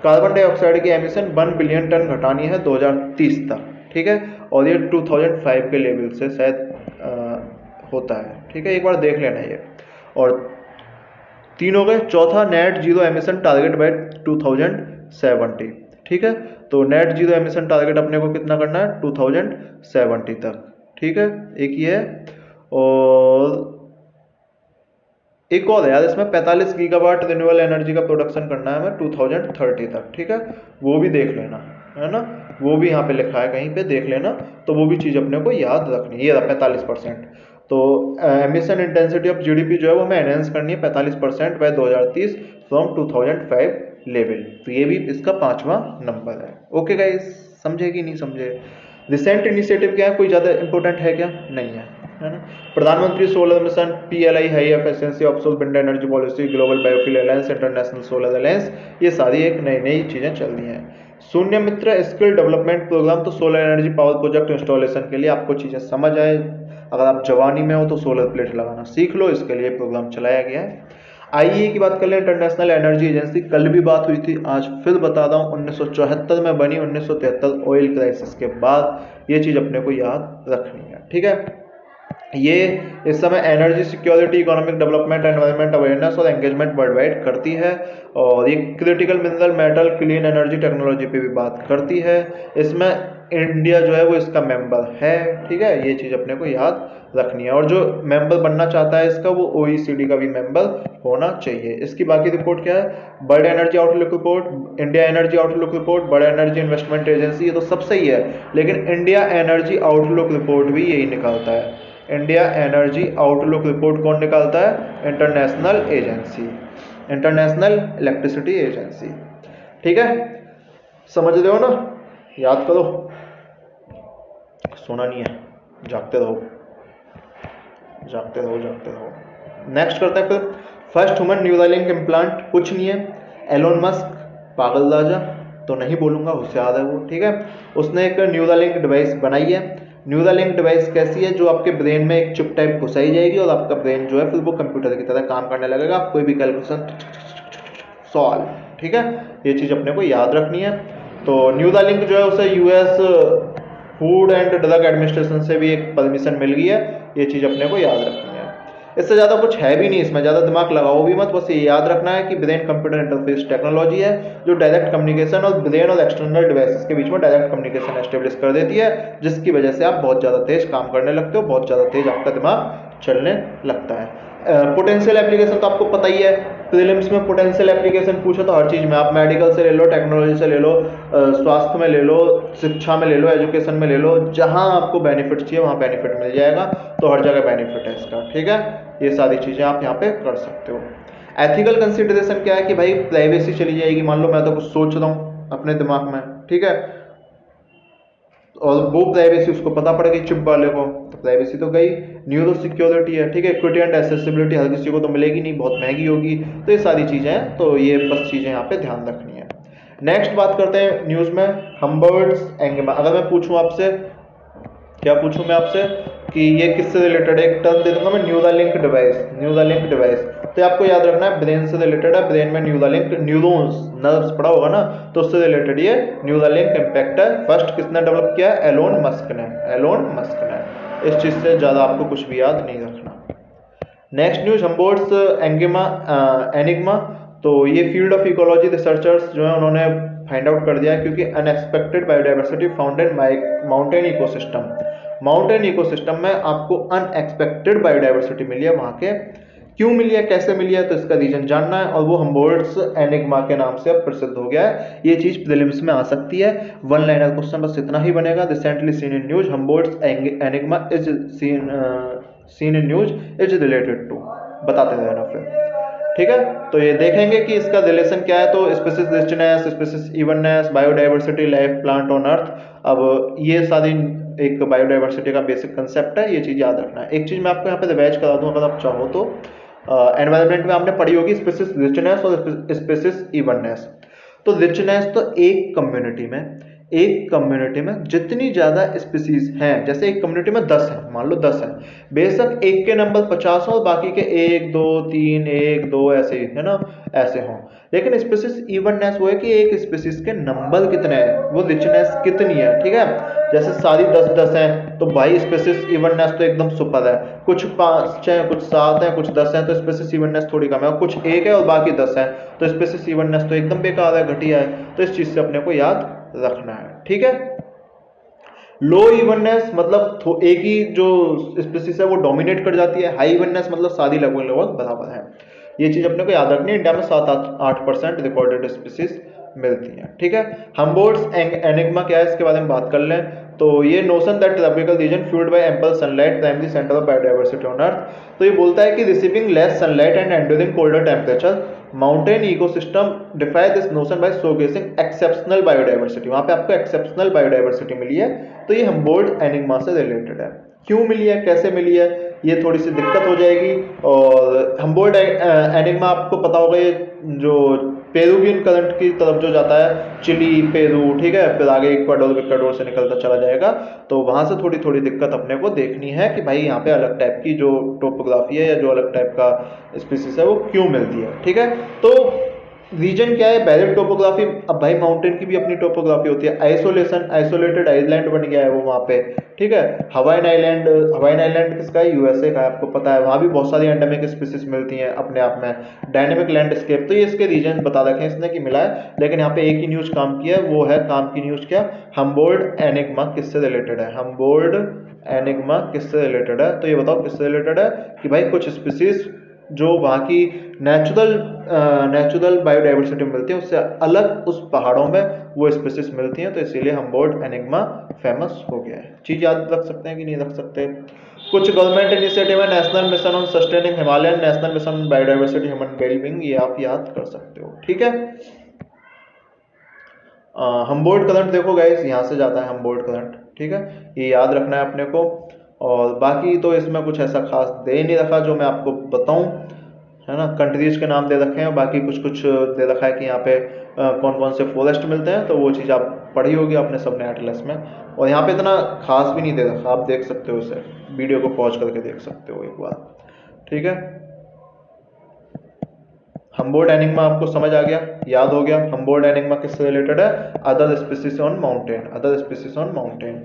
कार्बन डाइऑक्साइड की एमिशन 1 बिलियन टन घटानी है 2030 तक, ठीक है, और ये 2005 के लेवल से शायद होता है, ठीक है, एक बार देख लेना ये। और 3 हो गए। चौथा, net zero emission target by 2070, ठीक है, तो नेट जीरो एमिशन टारगेट अपने को कितना करना है? 2070 तक, ठीक है, एक ये है। और एक और है यार, इसमें 45 गीगावाट रिन्यूएबल एनर्जी का प्रोडक्शन करना है हमें 2030 तक, ठीक है, वो भी देख लेना, है ना, वो भी यहाँ पे लिखा है कहीं पे, देख लेना, तो वो भी चीज़ अपने को याद रखनी है। ये 45%, तो एमिशन इंटेंसिटी ऑफ जीडीपी जो है वो हमें एनहेंस करनी है 45% बाय 2030 फ्रॉम 2005 लेवल, तो ये भी इसका 5वां नंबर है। ओके गाइस, समझे कि नहीं समझे? रिसेंट इनिशिएटिव क्या है, कोई ज़्यादा इंपॉर्टेंट है क्या? नहीं है ना। प्रधानमंत्री solar mission, PLI, high efficiency offshore wind energy policy, global biofuel alliance, international solar alliance, ये सारी एक नई नई चीज़ें चल रही हैं। शून्य मित्र स्किल डेवलपमेंट प्रोग्राम, तो solar energy power project installation के लिए आपको चीज़ें समझ आए, अगर आप जवानी में हो तो सोलर प्लेट लगाना सीख लो, इसके लिए प्रोग्राम चलाया गया है। IEA की बात कर लें, इंटरनेशनल एनर्जी एजेंसी, कल भी बात हुई थी, आज फिर बता रहा हूँ, 1974 में बनी, 1973 ऑयल क्राइसिस के बाद, ये चीज़ अपने को याद रखनी है, ठीक है। ये इस समय energy security, economic development, environment awareness और एंगेजमेंट वर्ल्ड वाइड करती है, और ये critical mineral, metal, clean energy technology पे भी बात करती है। इसमें इंडिया जो है वो इसका मेंबर है, ठीक है, ये चीज़ अपने को याद रखनी है। और जो मेंबर बनना चाहता है इसका, वो OECD का भी मेंबर होना चाहिए। इसकी बाकी रिपोर्ट क्या है? World energy outlook report, India energy outlook report, world energy investment agency, ये तो सब सही है, लेकिन इंडिया एनर्जी आउटलुक रिपोर्ट भी यही निकालता है। इंडिया एनर्जी आउटलुक रिपोर्ट कौन निकालता है? International agency, international electricity agency, ठीक है, समझ रहे हो ना? याद करो, सोना नहीं है, जागते रहो, जागते रहो, जागते रहो। नेक्स्ट करते हैं फिर, फर्स्ट ह्यूमन न्यूरालिंक इम्प्लांट, कुछ नहीं है, एलोन मस्क, पागल राजा तो नहीं बोलूँगा, होशियार है वो, ठीक है, उसने एक न्यूरालिंक डिवाइस बनाई है। न्यूरालिंक डिवाइस कैसी है? जो आपके ब्रेन में एक चिप टाइप घुसाई जाएगी और आपका ब्रेन जो है फिर वो कंप्यूटर की तरह काम करने लगेगा, आप कोई भी कैलकुलेशन सॉल्व, ठीक है, ये चीज़ अपने को याद रखनी है। तो न्यूरालिंक जो है उसे US food and drug administration से भी एक परमिशन मिल गई है, ये चीज़ अपने को याद रखनी है। इससे ज़्यादा कुछ है भी नहीं, इसमें ज़्यादा दिमाग लगाओ भी मत, बस ये याद रखना है कि ब्रेन कंप्यूटर इंटरफेस टेक्नोलॉजी है जो डायरेक्ट कम्युनिकेशन और ब्रेन और एक्सटर्नल डिवाइसेस के बीच में डायरेक्ट कम्युनिकेशन एस्टेब्लिश कर देती है, जिसकी वजह से आप बहुत ज़्यादा तेज काम करने लगते हो, बहुत ज़्यादा तेज आपका दिमाग चलने लगता है। पोटेंशियल एप्लीकेशन तो आपको पता ही है, प्रीलिम्स में पोटेंशियल एप्लीकेशन पूछो तो हर चीज़ में, आप मेडिकल से ले लो, टेक्नोलॉजी से ले लो, स्वास्थ्य में ले लो, शिक्षा में ले लो, एजुकेशन में ले लो, जहाँ आपको बेनिफिट चाहिए वहाँ बेनिफिट मिल जाएगा, तो हर जगह बेनिफिट है इसका, ठीक है, ये सारी चीज़ें आप यहाँ पे कर सकते हो। एथिकल कंसिडरेशन क्या है कि भाई प्राइवेसी चली जाएगी, मान लो मैं तो कुछ सोच रहा हूँ अपने दिमाग में, ठीक है, और वो प्राइवेसी उसको पता पड़ेगी चिप वाले को, तो प्राइवेसी तो गई, न्यूरो सिक्योरिटी है, ठीक है, इक्विटी एंड एसेसिबिलिटी हर किसी को तो मिलेगी नहीं, बहुत महंगी होगी, तो ये सारी चीज़ें हैं, तो ये बस चीज़ें यहाँ पे ध्यान रखनी है। नेक्स्ट बात करते हैं न्यूज़ में हम्बर्ट्स एंगमा। अगर मैं पूछूं आपसे, क्या पूछूं मैं आपसे कि ये किससे रिलेटेड है, एक टर्म दे दूंगा मैं, न्यूरालिंक डिवाइस, न्यूरालिंक डिवाइस, तो आपको याद रखना है ब्रेन से रिलेटेड है, ब्रेन में न्यूरालिंक, न्यूरॉन्स, नर्व्स पढ़ा होगा ना, तो उससे रिलेटेड ये न्यूरालिंक इम्पैक्ट है। फर्स्ट किसने डेवलप किया है, एलोन मस्क ने, एलोन मस्क ने। इस चीज से ज्यादा आपको कुछ भी याद नहीं रखना। नेक्स्ट न्यूज हम्बर्ट्स एनिग्मा, तो ये फील्ड ऑफ इकोलॉजी रिसर्चर्स जो है उन्होंने फाइंड आउट कर दिया है, क्योंकि unexpected biodiversity found in mountain ecosystem, mountain ecosystem में आपको अनएक्सपेक्टेड बायोडाइवर्सिटी मिली है, वहां के क्यों मिली है, कैसे मिली है, तो इसका रीजन जानना है, और वो हम्बर्ट्स एनिग्मा के नाम से अब प्रसिद्ध हो गया है। ये चीज प्रीलिम्स में आ सकती है, वन लाइनर क्वेश्चन बस इतना ही बनेगा। Recently seen in news Humboldt's enigma is seen in news is related to, बताते रहना फिर, ठीक है। तो ये देखेंगे कि इसका रिलेशन क्या है, तो species richness, species evenness, biodiversity, life plant on earth, अब ये सारी एक बायोडाइवर्सिटी का बेसिक कंसेप्ट है, ये चीज याद रखना है। एक चीज मैं आपको यहाँ पे रिवाइज करा दूं अगर आप चाहो तो, एनवायरनमेंट में आपने पढ़ी होगी स्पीसीज रिचनेस और स्पीसीज इवननेस। तो रिचनेस तो एक कम्युनिटी में जितनी ज्यादा स्पीसीज हैं, जैसे एक कम्युनिटी में 10 है, मान लो 10 है, बेशक एक के नंबर 50 हो, बाकी के 1 2 3 1 2 ऐसे ही है ना, ऐसे हों, लेकिन स्पीसीज इवननेस वो है कि एक स्पीसीज के नंबर कितने हैं, वो रिचनेस कितनी है, ठीक है। जैसे सारी 10 हैं तो भाई स्पीसीज इवननेस तो एकदम सुपर है, कुछ 5 है, कुछ 7 है, कुछ 10 है, तो स्पीसीज इवननेस थोड़ी कम है, कुछ 1 है और बाकी 10 है, तो स्पीसीज इवननेस तो एकदम बेकार है, घटिया है। तो इस चीज से अपने को याद रखना है, ठीक है। लो इवननेस मतलब एक ही जो स्पीसीज है वो डोमिनेट कर जाती है, हाई इवननेस मतलब सारी लगभग लगभग बराबर है। ये चीज अपने को याद रखनी है। इंडिया में 7-8% रिकॉर्डेड स्पीसीज मिलती हैं, ठीक है। हम्बर्ट्स एनिग्मा क्या है, इसके बारे में बात कर लें, तो ये notion that tropical region fuelled by ample sunlight primary centre of biodiversity on earth, तो ये बोलता है कि receiving less sunlight and enduring colder temperature mountain ecosystem defy this notion by showcasing exceptional biodiversity, वहां पे आपको एक्सेप्शनल बायोडाइवर्सिटी मिली है, तो ये हम्बर्ट्स एनिग्मा से रिलेटेड है। क्यों मिली है, कैसे मिली है, ये थोड़ी सी दिक्कत हो जाएगी। और हम्बर्ट्स एनिग्मा आपको पता होगा ये जो पेरुवियन करंट की तरफ जो जाता है, चिली, पेरू, ठीक है, फिर आगे इक्वाडोर से निकलता चला जाएगा, तो वहां से थोड़ी थोड़ी दिक्कत अपने को देखनी है कि भाई यहाँ पे अलग टाइप की जो टोपोग्राफी है या जो अलग टाइप का स्पीसीज है वो क्यों मिलती है, ठीक है। तो रीजन क्या है, बैरिड टोपोग्राफी, अब भाई माउंटेन की भी अपनी टोपोग्राफी होती है, आइसोलेशन, आइसोलेटेड आइलैंड बन गया है वो वहाँ पे, ठीक है। हवाईन आइलैंड किसका है, यूएसए का है, आपको पता है, वहाँ भी बहुत सारी एंडेमिक स्पीसीज मिलती हैं अपने आप में। डायनेमिक लैंडस्केप, तो ये इसके रीजन बता रखे हैं इसने कि मिला है, लेकिन यहाँ पे एक ही न्यूज काम की है, वो है काम की न्यूज क्या, हम्बर्ट्स एनिग्मा किससे रिलेटेड है, हम्बर्ट्स एनिग्मा किससे रिलेटेड है, तो ये बताओ किससे रिलेटेड है कि भाई कुछ स्पीसीज जो वहाँ की नेचुरल बायोडाइवर्सिटी मिलती है उससे अलग उस पहाड़ों में वो स्पीसीज मिलती हैं, तो इसीलिए हम्बर्ट्स एनिग्मा फेमस हो गया है। चीज याद रख सकते हैं कि नहीं रख सकते। कुछ गवर्नमेंट इनिशिएटिव है, national mission on sustaining Himalayan, national mission on biodiversity human wellbeing, ये आप याद कर सकते हो, ठीक है। हम्बर्ट्स करंट देखो गाइस, यहाँ से जाता है हम्बर्ट्स करंट, ठीक है, ये याद रखना है अपने को। और बाकी तो इसमें कुछ ऐसा खास दे नहीं रखा जो मैं आपको बताऊं, है ना, कंट्रीज के नाम दे रखे हैं, बाकी कुछ कुछ दे रखा है कि यहाँ पे कौन कौन से फॉरेस्ट मिलते हैं, तो वो चीज़ आप पढ़ी होगी अपने सबने एटलस में, और यहाँ पे इतना खास भी नहीं दे रखा, आप देख सकते हो उसे, वीडियो को पॉज करके देख सकते हो एक बार, ठीक है। हम्बर्ट्स एनिग्मा आपको समझ आ गया, याद हो गया। हम्बर्ट्स एनिग्मा किससे रिलेटेड है, other species on mountain, other species on mountain.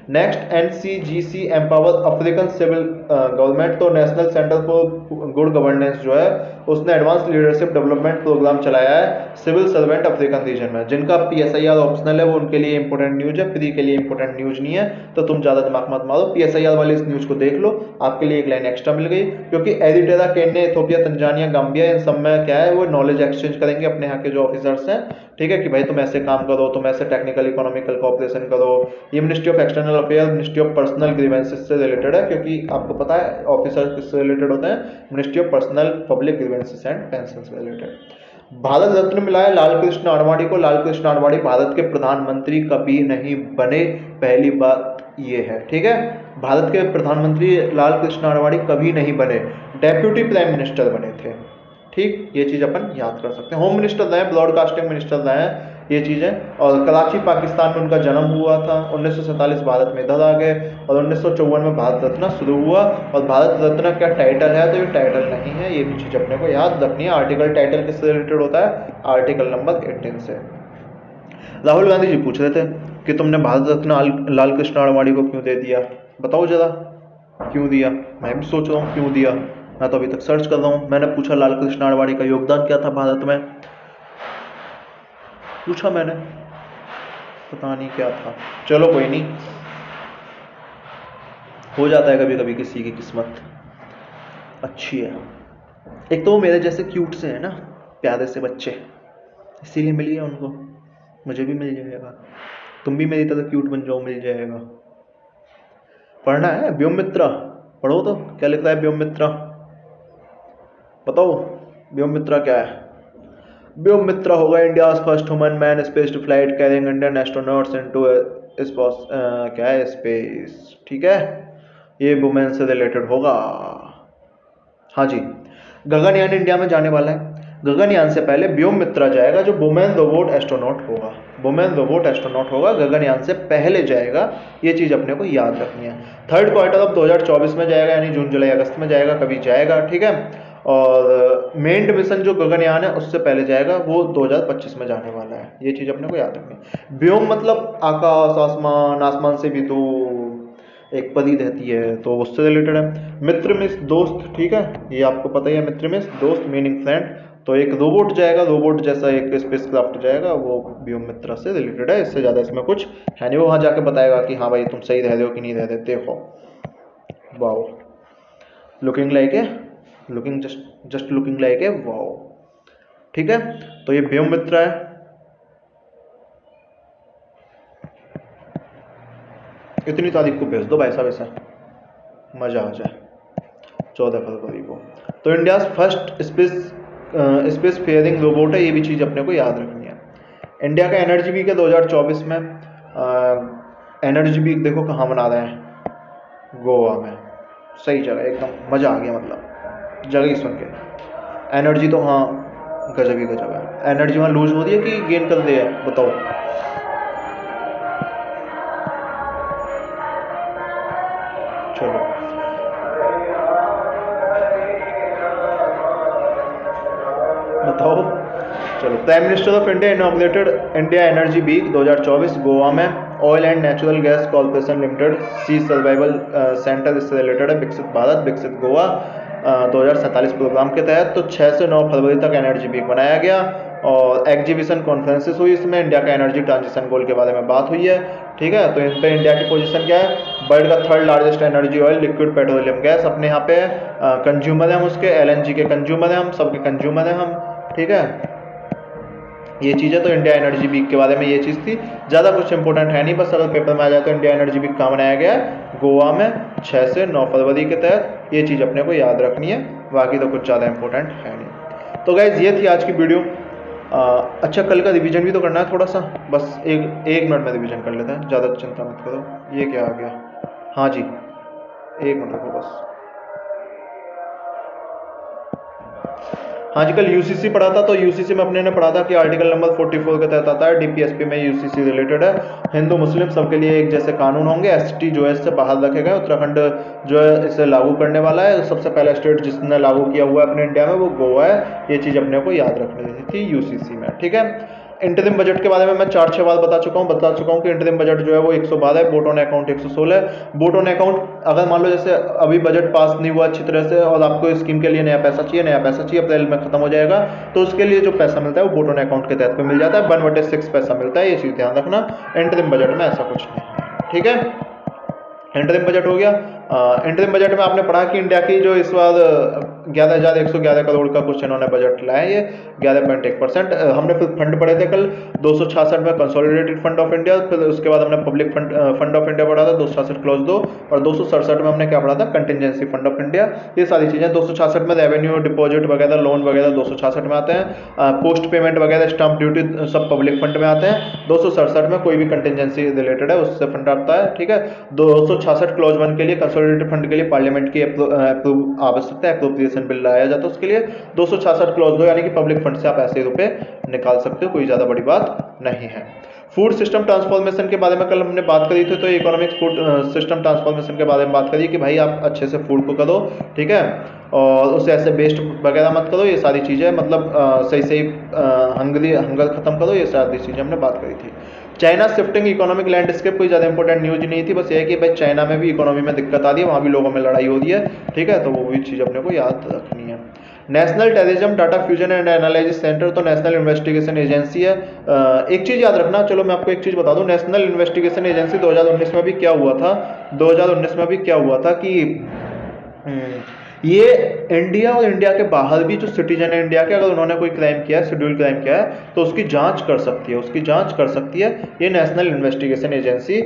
Next NCGC empower African civil government, तो national centre for good governance जो है उसने एडवांस लीडरशिप डेवलपमेंट प्रोग्राम चलाया है सिविल सर्वेंट अफ्रीकन रीजन में, जिनका PSIR ऑप्शनल है, वो उनके लिए इंपॉर्टेंट न्यूज है, फ्री के लिए इंपॉर्टेंट न्यूज नहीं है, तो तुम ज्यादा दिमाग मत मारो, PSIR वाली इस न्यूज को देख लो, आपके लिए एक लाइन एक्स्ट्रा मिल गई, क्योंकि Eritrea, Kenya, Ethiopia, Tanzania, Gambia, इन सब में क्या है वो नॉलेज एक्सचेंज करेंगे अपने यहाँ के जो ऑफिसर्स हैं, ठीक है, कि भाई तुम ऐसे काम करो, तुम ऐसे टेक्निकल इकोनॉमिकल कोऑपरेशन करो। ये ministry of external affair, ministry of personal grievances से रिलेटेड है, क्योंकि आपको पता है ऑफिसर किससे रिलेटेड होते हैं, ministry of personnel public grievances and pension से रिलेटेड। भारत रत्न मिला है लाल कृष्ण आडवाणी को, लाल कृष्ण आडवाणी भारत के प्रधानमंत्री कभी नहीं बने, पहली बात ये है, ठीक है। भारत के प्रधानमंत्री लाल कृष्ण आडवाणी कभी नहीं बने, डेप्यूटी प्राइम मिनिस्टर बने थे। ठीक, ये चीज़ अपन याद कर सकते हैं। होम मिनिस्टर रहे, ब्रॉडकास्टिंग मिनिस्टर रहे, ये चीज़ें। और कराची पाकिस्तान में उनका जन्म हुआ था। 1947 भारत में इधर आ गए और 1954 में भारत रत्न शुरू हुआ। और भारत रत्न क्या टाइटल है, तो ये टाइटल नहीं है, ये भी चीज़ अपने को याद रखनी है। आर्टिकल टाइटल किससे रिलेटेड होता है, आर्टिकल नंबर 18 से। राहुल गांधी जी पूछ रहे थे कि तुमने भारत रत्न लाल कृष्ण आडवाणी को क्यों दे दिया, बताओ जरा क्यों दिया। मैं भी सोच रहा हूँ क्यों दिया, मैं तो अभी तक सर्च कर रहा हूँ। मैंने पूछा लाल कृष्ण आडवाणी का योगदान क्या था भारत में, पूछा मैंने, पता नहीं क्या था। चलो कोई नहीं, हो जाता है कभी कभी किसी की किस्मत अच्छी है। एक तो वो मेरे जैसे क्यूट से है ना, प्यारे से बच्चे, इसीलिए मिल गया उनको, मुझे भी मिल जाएगा। तुम भी मेरी तरह क्यूट बन जाओ, मिल जाएगा। पढ़ना है व्योम मित्रा, पढ़ो तो क्या लिखता है व्योम मित्रा, बताओ व्योम मित्रा क्या है। व्योम मित्रा होगा India first human man space flight carrying Indian astronauts into क्या है स्पेस। ठीक है, ये वुमेन से रिलेटेड होगा। हाँ जी, गगनयान इंडिया में जाने वाला है। गगनयान से पहले व्योम मित्रा जाएगा, जो वुमेन रोबोट एस्ट्रोनॉट होगा। वुमेन रोबोट एस्ट्रोनॉट होगा, गगनयान से पहले जाएगा, ये चीज़ अपने को याद रखनी है। थर्ड क्वार्टर ऑफ 2024 में जाएगा, यानी जून जुलाई अगस्त में जाएगा, कभी जाएगा। ठीक है, और मेन्ड मिशन जो गगनयान है उससे पहले जाएगा, वो 2025 में जाने वाला है, ये चीज़ अपने को याद रखनी है। व्योम मतलब आकाश, आसमान, आसमान से भी तो एक परी रहती है, तो उससे रिलेटेड है। मित्र मिस दोस्त, ठीक है, ये आपको पता ही है, मित्र मिस दोस्त मीनिंग फ्रेंड। तो एक रोबोट जाएगा, रोबोट जैसा एक स्पेसक्राफ्ट जाएगा, वो व्योम मित्रा से रिलेटेड है। इससे ज़्यादा इसमें कुछ है नहीं। वो वहाँ जाके बताएगा कि हाँ भाई तुम सही रह रहे हो कि नहीं रह रहे। देखो wow, looking like a, looking just looking like a wow. ठीक है, तो ये व्योम मित्रा है। इतनी तारीख को भेज दो भाई साहब, ऐसा मजा आ जाए, 14 फरवरी को। तो India first space faring robot है, ये भी चीज़ अपने को याद रखनी है। इंडिया का एनर्जी वीक है 2024 में। एनर्जी वीक देखो कहाँ मना रहे हैं, गोवा में। सही जगह, एकदम मज़ा आ गया, मतलब जगह ही सुन के। एनर्जी तो हाँ गजब ही गजब है। एनर्जी वहाँ लूज हो रही है कि गेन कर रही है, बताओ। चलो बताओ। चलो, prime minister of India inaugurated India energy week 2024 Goa में। Oil and natural gas corporation limited sea survival centre, इससे रिलेटेड है। विकसित भारत विकसित गोवा 2047 प्रोग्राम के तहत। तो 6 से 9 फरवरी तक एनर्जी वीक बनाया गया और एग्जीबिशन कॉन्फ्रेंसेस हुई। इसमें इंडिया का एनर्जी ट्रांजिशन गोल के बारे में बात हुई है। ठीक है, तो इन पे इंडिया की पोजीशन क्या है, वर्ल्ड का third largest energy oil liquid petroleum gas अपने यहाँ पे कंज्यूमर है हम उसके, एलएनजी के कंज्यूमर है हम, सबके कंज्यूमर है हम। ठीक है, ये चीज़ है। तो इंडिया एनर्जी वीक के बारे में ये चीज़ थी, ज़्यादा कुछ इंपॉर्टेंट है नहीं। बस अगर पेपर में आ जाए तो इंडिया एनर्जी वीक कहाँ मनाया गया है, गोवा में 6 से 9 फरवरी के तहत। ये चीज़ अपने को याद रखनी है, बाकी तो कुछ ज़्यादा इंपॉर्टेंट है नहीं। तो गाइज ये थी आज की वीडियो। अच्छा, कल का रिवीजन भी तो करना है थोड़ा सा, बस एक मिनट में रिवीजन कर लेते हैं, ज़्यादा चिंता मत करो। ये क्या आ गया, हाँ जी 1 मिनट रुको बस। हाँ जी, कल यूसीसी पढ़ा था, तो यूसीसी में अपने ने पढ़ा था कि आर्टिकल नंबर 44 के तहत आता है, डीपीएसपी में यूसीसी रिलेटेड है। हिंदू मुस्लिम सबके लिए एक जैसे कानून होंगे, एसटी जो है इससे बाहर रखे गए। उत्तराखंड जो है इसे लागू करने वाला है। सबसे पहला स्टेट जिसने लागू किया हुआ है अपने इंडिया में वो गोवा है। ये चीज़ अपने को याद रखनी थी यूसीसी में। ठीक है, इंटरिम बजट के बारे में मैं 4-6 बार बता चुका हूँ कि इंटरिम बजट जो है वो 112 है, वोट ऑन अकाउंट 116 है। वोट ऑन अकाउंट अगर मान लो जैसे अभी बजट पास नहीं हुआ अच्छी तरह से और आपको स्कीम के लिए नया पैसा चाहिए, अप्रैल में खत्म हो जाएगा, तो उसके लिए जो पैसा मिलता है वो वोट ऑन अकाउंट के तहत पे मिल जाता है, 1/6 पैसा मिलता है। ये चीज़ ध्यान रखना, इंटरिम बजट में ऐसा कुछ नहीं है। ठीक है, इंटरिम बजट हो गया। इंटरिम बजट में आपने पढ़ा कि इंडिया की जो इस बार 11,111 करोड़ का कुछ इन्होंने बजट लाया, ये 11.1%। हमने फिर फंड पढ़े थे कल 266 में कंसोलिडेटेड फंड ऑफ इंडिया, फिर उसके बाद हमने पब्लिक फंड ऑफ इंडिया पढ़ा था 266 क्लोज 2, और 267 में हमने क्या पढ़ा था, कंटिजेंसी फंड ऑफ इंडिया। ये सारी चीजें 266 में रेवेन्यू, डिपॉजिट वगैरह, लोन वगैरह 266 में आते हैं, पोस्ट पेमेंट वगैरह, स्टाम्प ड्यूटी सब पब्लिक फंड में आते हैं। 267 में कोई भी कंटिजेंसी रिलेटेड है उससे फंड आता है, ठीक है। 266 क्लोज 1 के लिए कंसोलिडेटेड फंड के लिए पार्लियामेंट की अप्रूव आवश्यकता है, अप्रोप्रिएशन बिल लाया जाता है उसके लिए। 266 क्लोज 2 यानी कि पब्लिक फंड से आप ऐसे रुपए निकाल सकते हो, कोई ज्यादा बड़ी बात नहीं है। फूड सिस्टम ट्रांसफॉर्मेशन के बारे में कल हमने बात करी थी, तो इकोनॉमिक फूड सिस्टम ट्रांसफॉर्मेशन के बारे में बात करी कि भाई आप अच्छे से फूड को करो, ठीक है, और उसे ऐसे वेस्ट वगैरह मत करो, ये सारी चीज़ें मतलब सही सही हंगर खत्म करो, ये सारी चीज़ें हमने बात करी थी। चाइना शिफ्टिंग इकोनॉमिक लैंडस्केप कोई ज़्यादा इंपॉर्टेंट न्यूज नहीं थी, बस ये है कि भाई चाइना में भी इकोनॉमी में दिक्कत आ रही है, वहाँ भी लोगों में लड़ाई हो रही है, ठीक है, तो वो भी चीज़ अपने को याद रखनी है। National terrorism data fusion and analysis centre तो नेशनल इन्वेस्टिगेशन एजेंसी है। एक चीज़ याद रखना, चलो मैं आपको एक चीज़ बता दूं, नेशनल इन्वेस्टिगेशन एजेंसी 2019 में भी क्या हुआ था, 2019 में भी क्या हुआ था कि ये इंडिया और इंडिया के बाहर भी जो सिटीजन है इंडिया के, अगर उन्होंने कोई क्राइम किया है, शेड्यूल क्राइम किया है, तो उसकी जांच कर सकती है, उसकी जांच कर सकती है ये नेशनल इन्वेस्टिगेशन एजेंसी।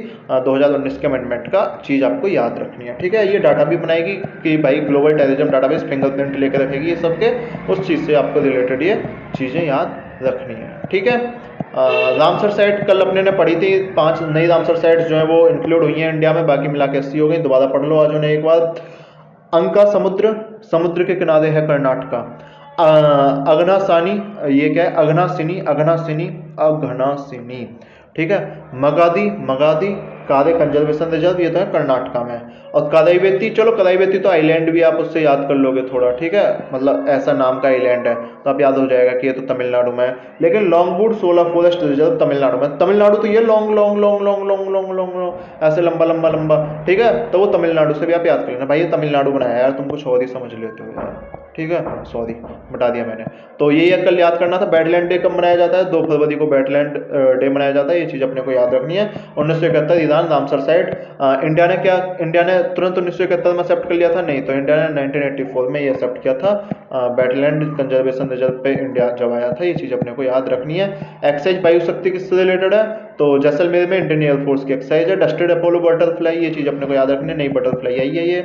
2019 के अमेंडमेंट का चीज़ आपको याद रखनी है, ठीक है। ये डाटा भी बनाएगी कि भाई ग्लोबल टेररिज्म डाटाबेस फिंगरप्रिंट लेकर रखेगी, ये सबके उस चीज़ से आपको रिलेटेड ये चीज़ें याद रखनी है, ठीक है। रामसर साइट कल अपने ने पढ़ी थी, 5 नई रामसर साइट्स जो है वो इंक्लूड हुई हैं इंडिया में, बाकी मिला के 80 हो गई, दोबारा पढ़ लो आज उन्हें एक बार। अंका समुद्र, समुद्र के किनारे है कर्नाटका। अघनासानी, ये क्या है, अघनासिनी, अघनासिनी, अघनासिनी, ठीक है। मगादी, मगादी कारे कंजर्वेशन रिजर्व, ये तो है कर्नाटका में। और कराईवेती, चलो कराईवेती तो आइलैंड भी आप उससे याद कर लोगे थोड़ा, ठीक है, मतलब ऐसा नाम का आइलैंड है तो आप याद हो जाएगा कि ये तो तमिलनाडु में है। लेकिन Longwood solar forest reserve Tamil Nadu में, तमिलनाडु तो ये long long long long long long long ऐसे लंबा लंबा लंबा, ठीक है, तो वो तमिलनाडु से भी आप याद कर लेना भाई, ये तमिलनाडु बनाया यार, तुम कुछ और ही समझ लेते हो यार, ठीक है, सॉरी बता दिया मैंने। तो ये कल याद करना था। बैडलैंड डे कब मनाया जाता है, 2 फरवरी को बैडलैंड डे मनाया जाता है, ये चीज़ अपने को याद रखनी है। 1971 ईरान रामसर साइट, इंडिया ने क्या, इंडिया ने तुरंत 1971 में एक्सेप्ट कर लिया था, नहीं, तो इंडिया ने 1984 में ये एक्सेप्ट किया था, बैडलैंड कंजर्वेशन रिजर्व पे इंडिया जब आया था, ये चीज़ अपने को याद रखनी है। एक्साइज वायु शक्ति किससे रिलेटेड है, तो जैसलमेर में इंडियन एयरफोर्स की एक्साइज है। डस्टेड अपोलो बटरफ्लाई, ये चीज़ अपने को याद रखनी है, नई बटरफ्लाई आई है ये।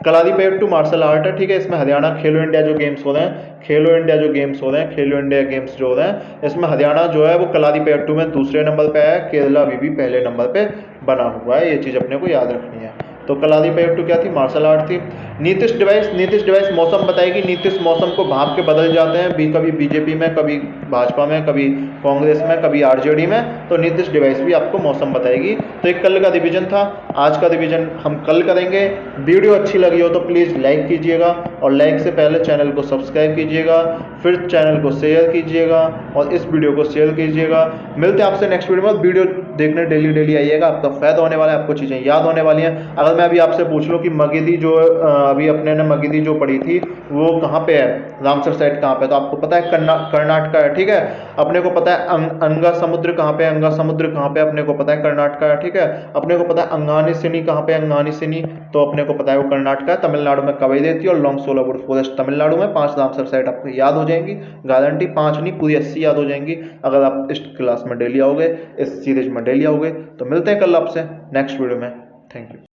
कलारीपयट्टू मार्शल आर्ट है, ठीक है, इसमें हरियाणा खेलो इंडिया जो गेम्स हो रहे हैं, खेलो इंडिया जो गेम्स हो रहे हैं, खेलो इंडिया गेम्स जो हो रहे हैं, इसमें हरियाणा जो है वो कलारीपयट्टू में दूसरे नंबर पे आया, केरला अभी भी पहले नंबर पे बना हुआ है, ये चीज़ अपने को याद रखनी है। तो कलारीपयट्टू क्या थी, मार्शल आर्ट थी। नीतीश डिवाइस, नीतीश डिवाइस मौसम बताएगी, नीतीश मौसम को भाप के बदल जाते हैं, कभी बीजेपी में, कभी भाजपा में, कभी कांग्रेस में, कभी आरजेडी में, तो नीतीश डिवाइस भी आपको मौसम बताएगी। तो एक कल का रिवीजन था, आज का रिवीजन हम कल करेंगे। वीडियो अच्छी लगी हो तो प्लीज़ लाइक कीजिएगा, और लाइक से पहले चैनल को सब्सक्राइब कीजिएगा, फिर चैनल को शेयर कीजिएगा और इस वीडियो को शेयर कीजिएगा। मिलते हैं आपसे नेक्स्ट वीडियो में। वीडियो देखने डेली आइएगा, आपका फायदा होने वाला है, आपको चीज़ें याद होने वाली हैं। अगर मैं अभी आपसे पूछ लूँ कि मगधी जो अभी अपने ने मगधी जो पढ़ी थी वो कहाँ पे है, रामसर साइट कहाँ पे, तो आपको पता है कर्नाटका है, ठीक है। अपने को पता है अंगा समुद्र कहाँ पे, अंगा समुद्र कहाँ पे, अपने को पता है कर्नाटका है, ठीक है। अपने को पता है अंगानीसिनी कहाँ पे, अंगानीसिनी, तो अपने को पता है वो कर्नाटका है। तमिलनाडु में कवई देती और लॉन्ग सोलापुर फॉरेस्ट तमिलनाडु में। 5 रामसर साइट आपको याद हो जाएंगी, गारंटी, 5 नहीं पूरी 80 याद हो जाएंगी अगर आप इस क्लास में डेली आओगे, इस सीरीज में डेली आओगे। तो मिलते हैं कल आपसे नेक्स्ट वीडियो में। Thank you.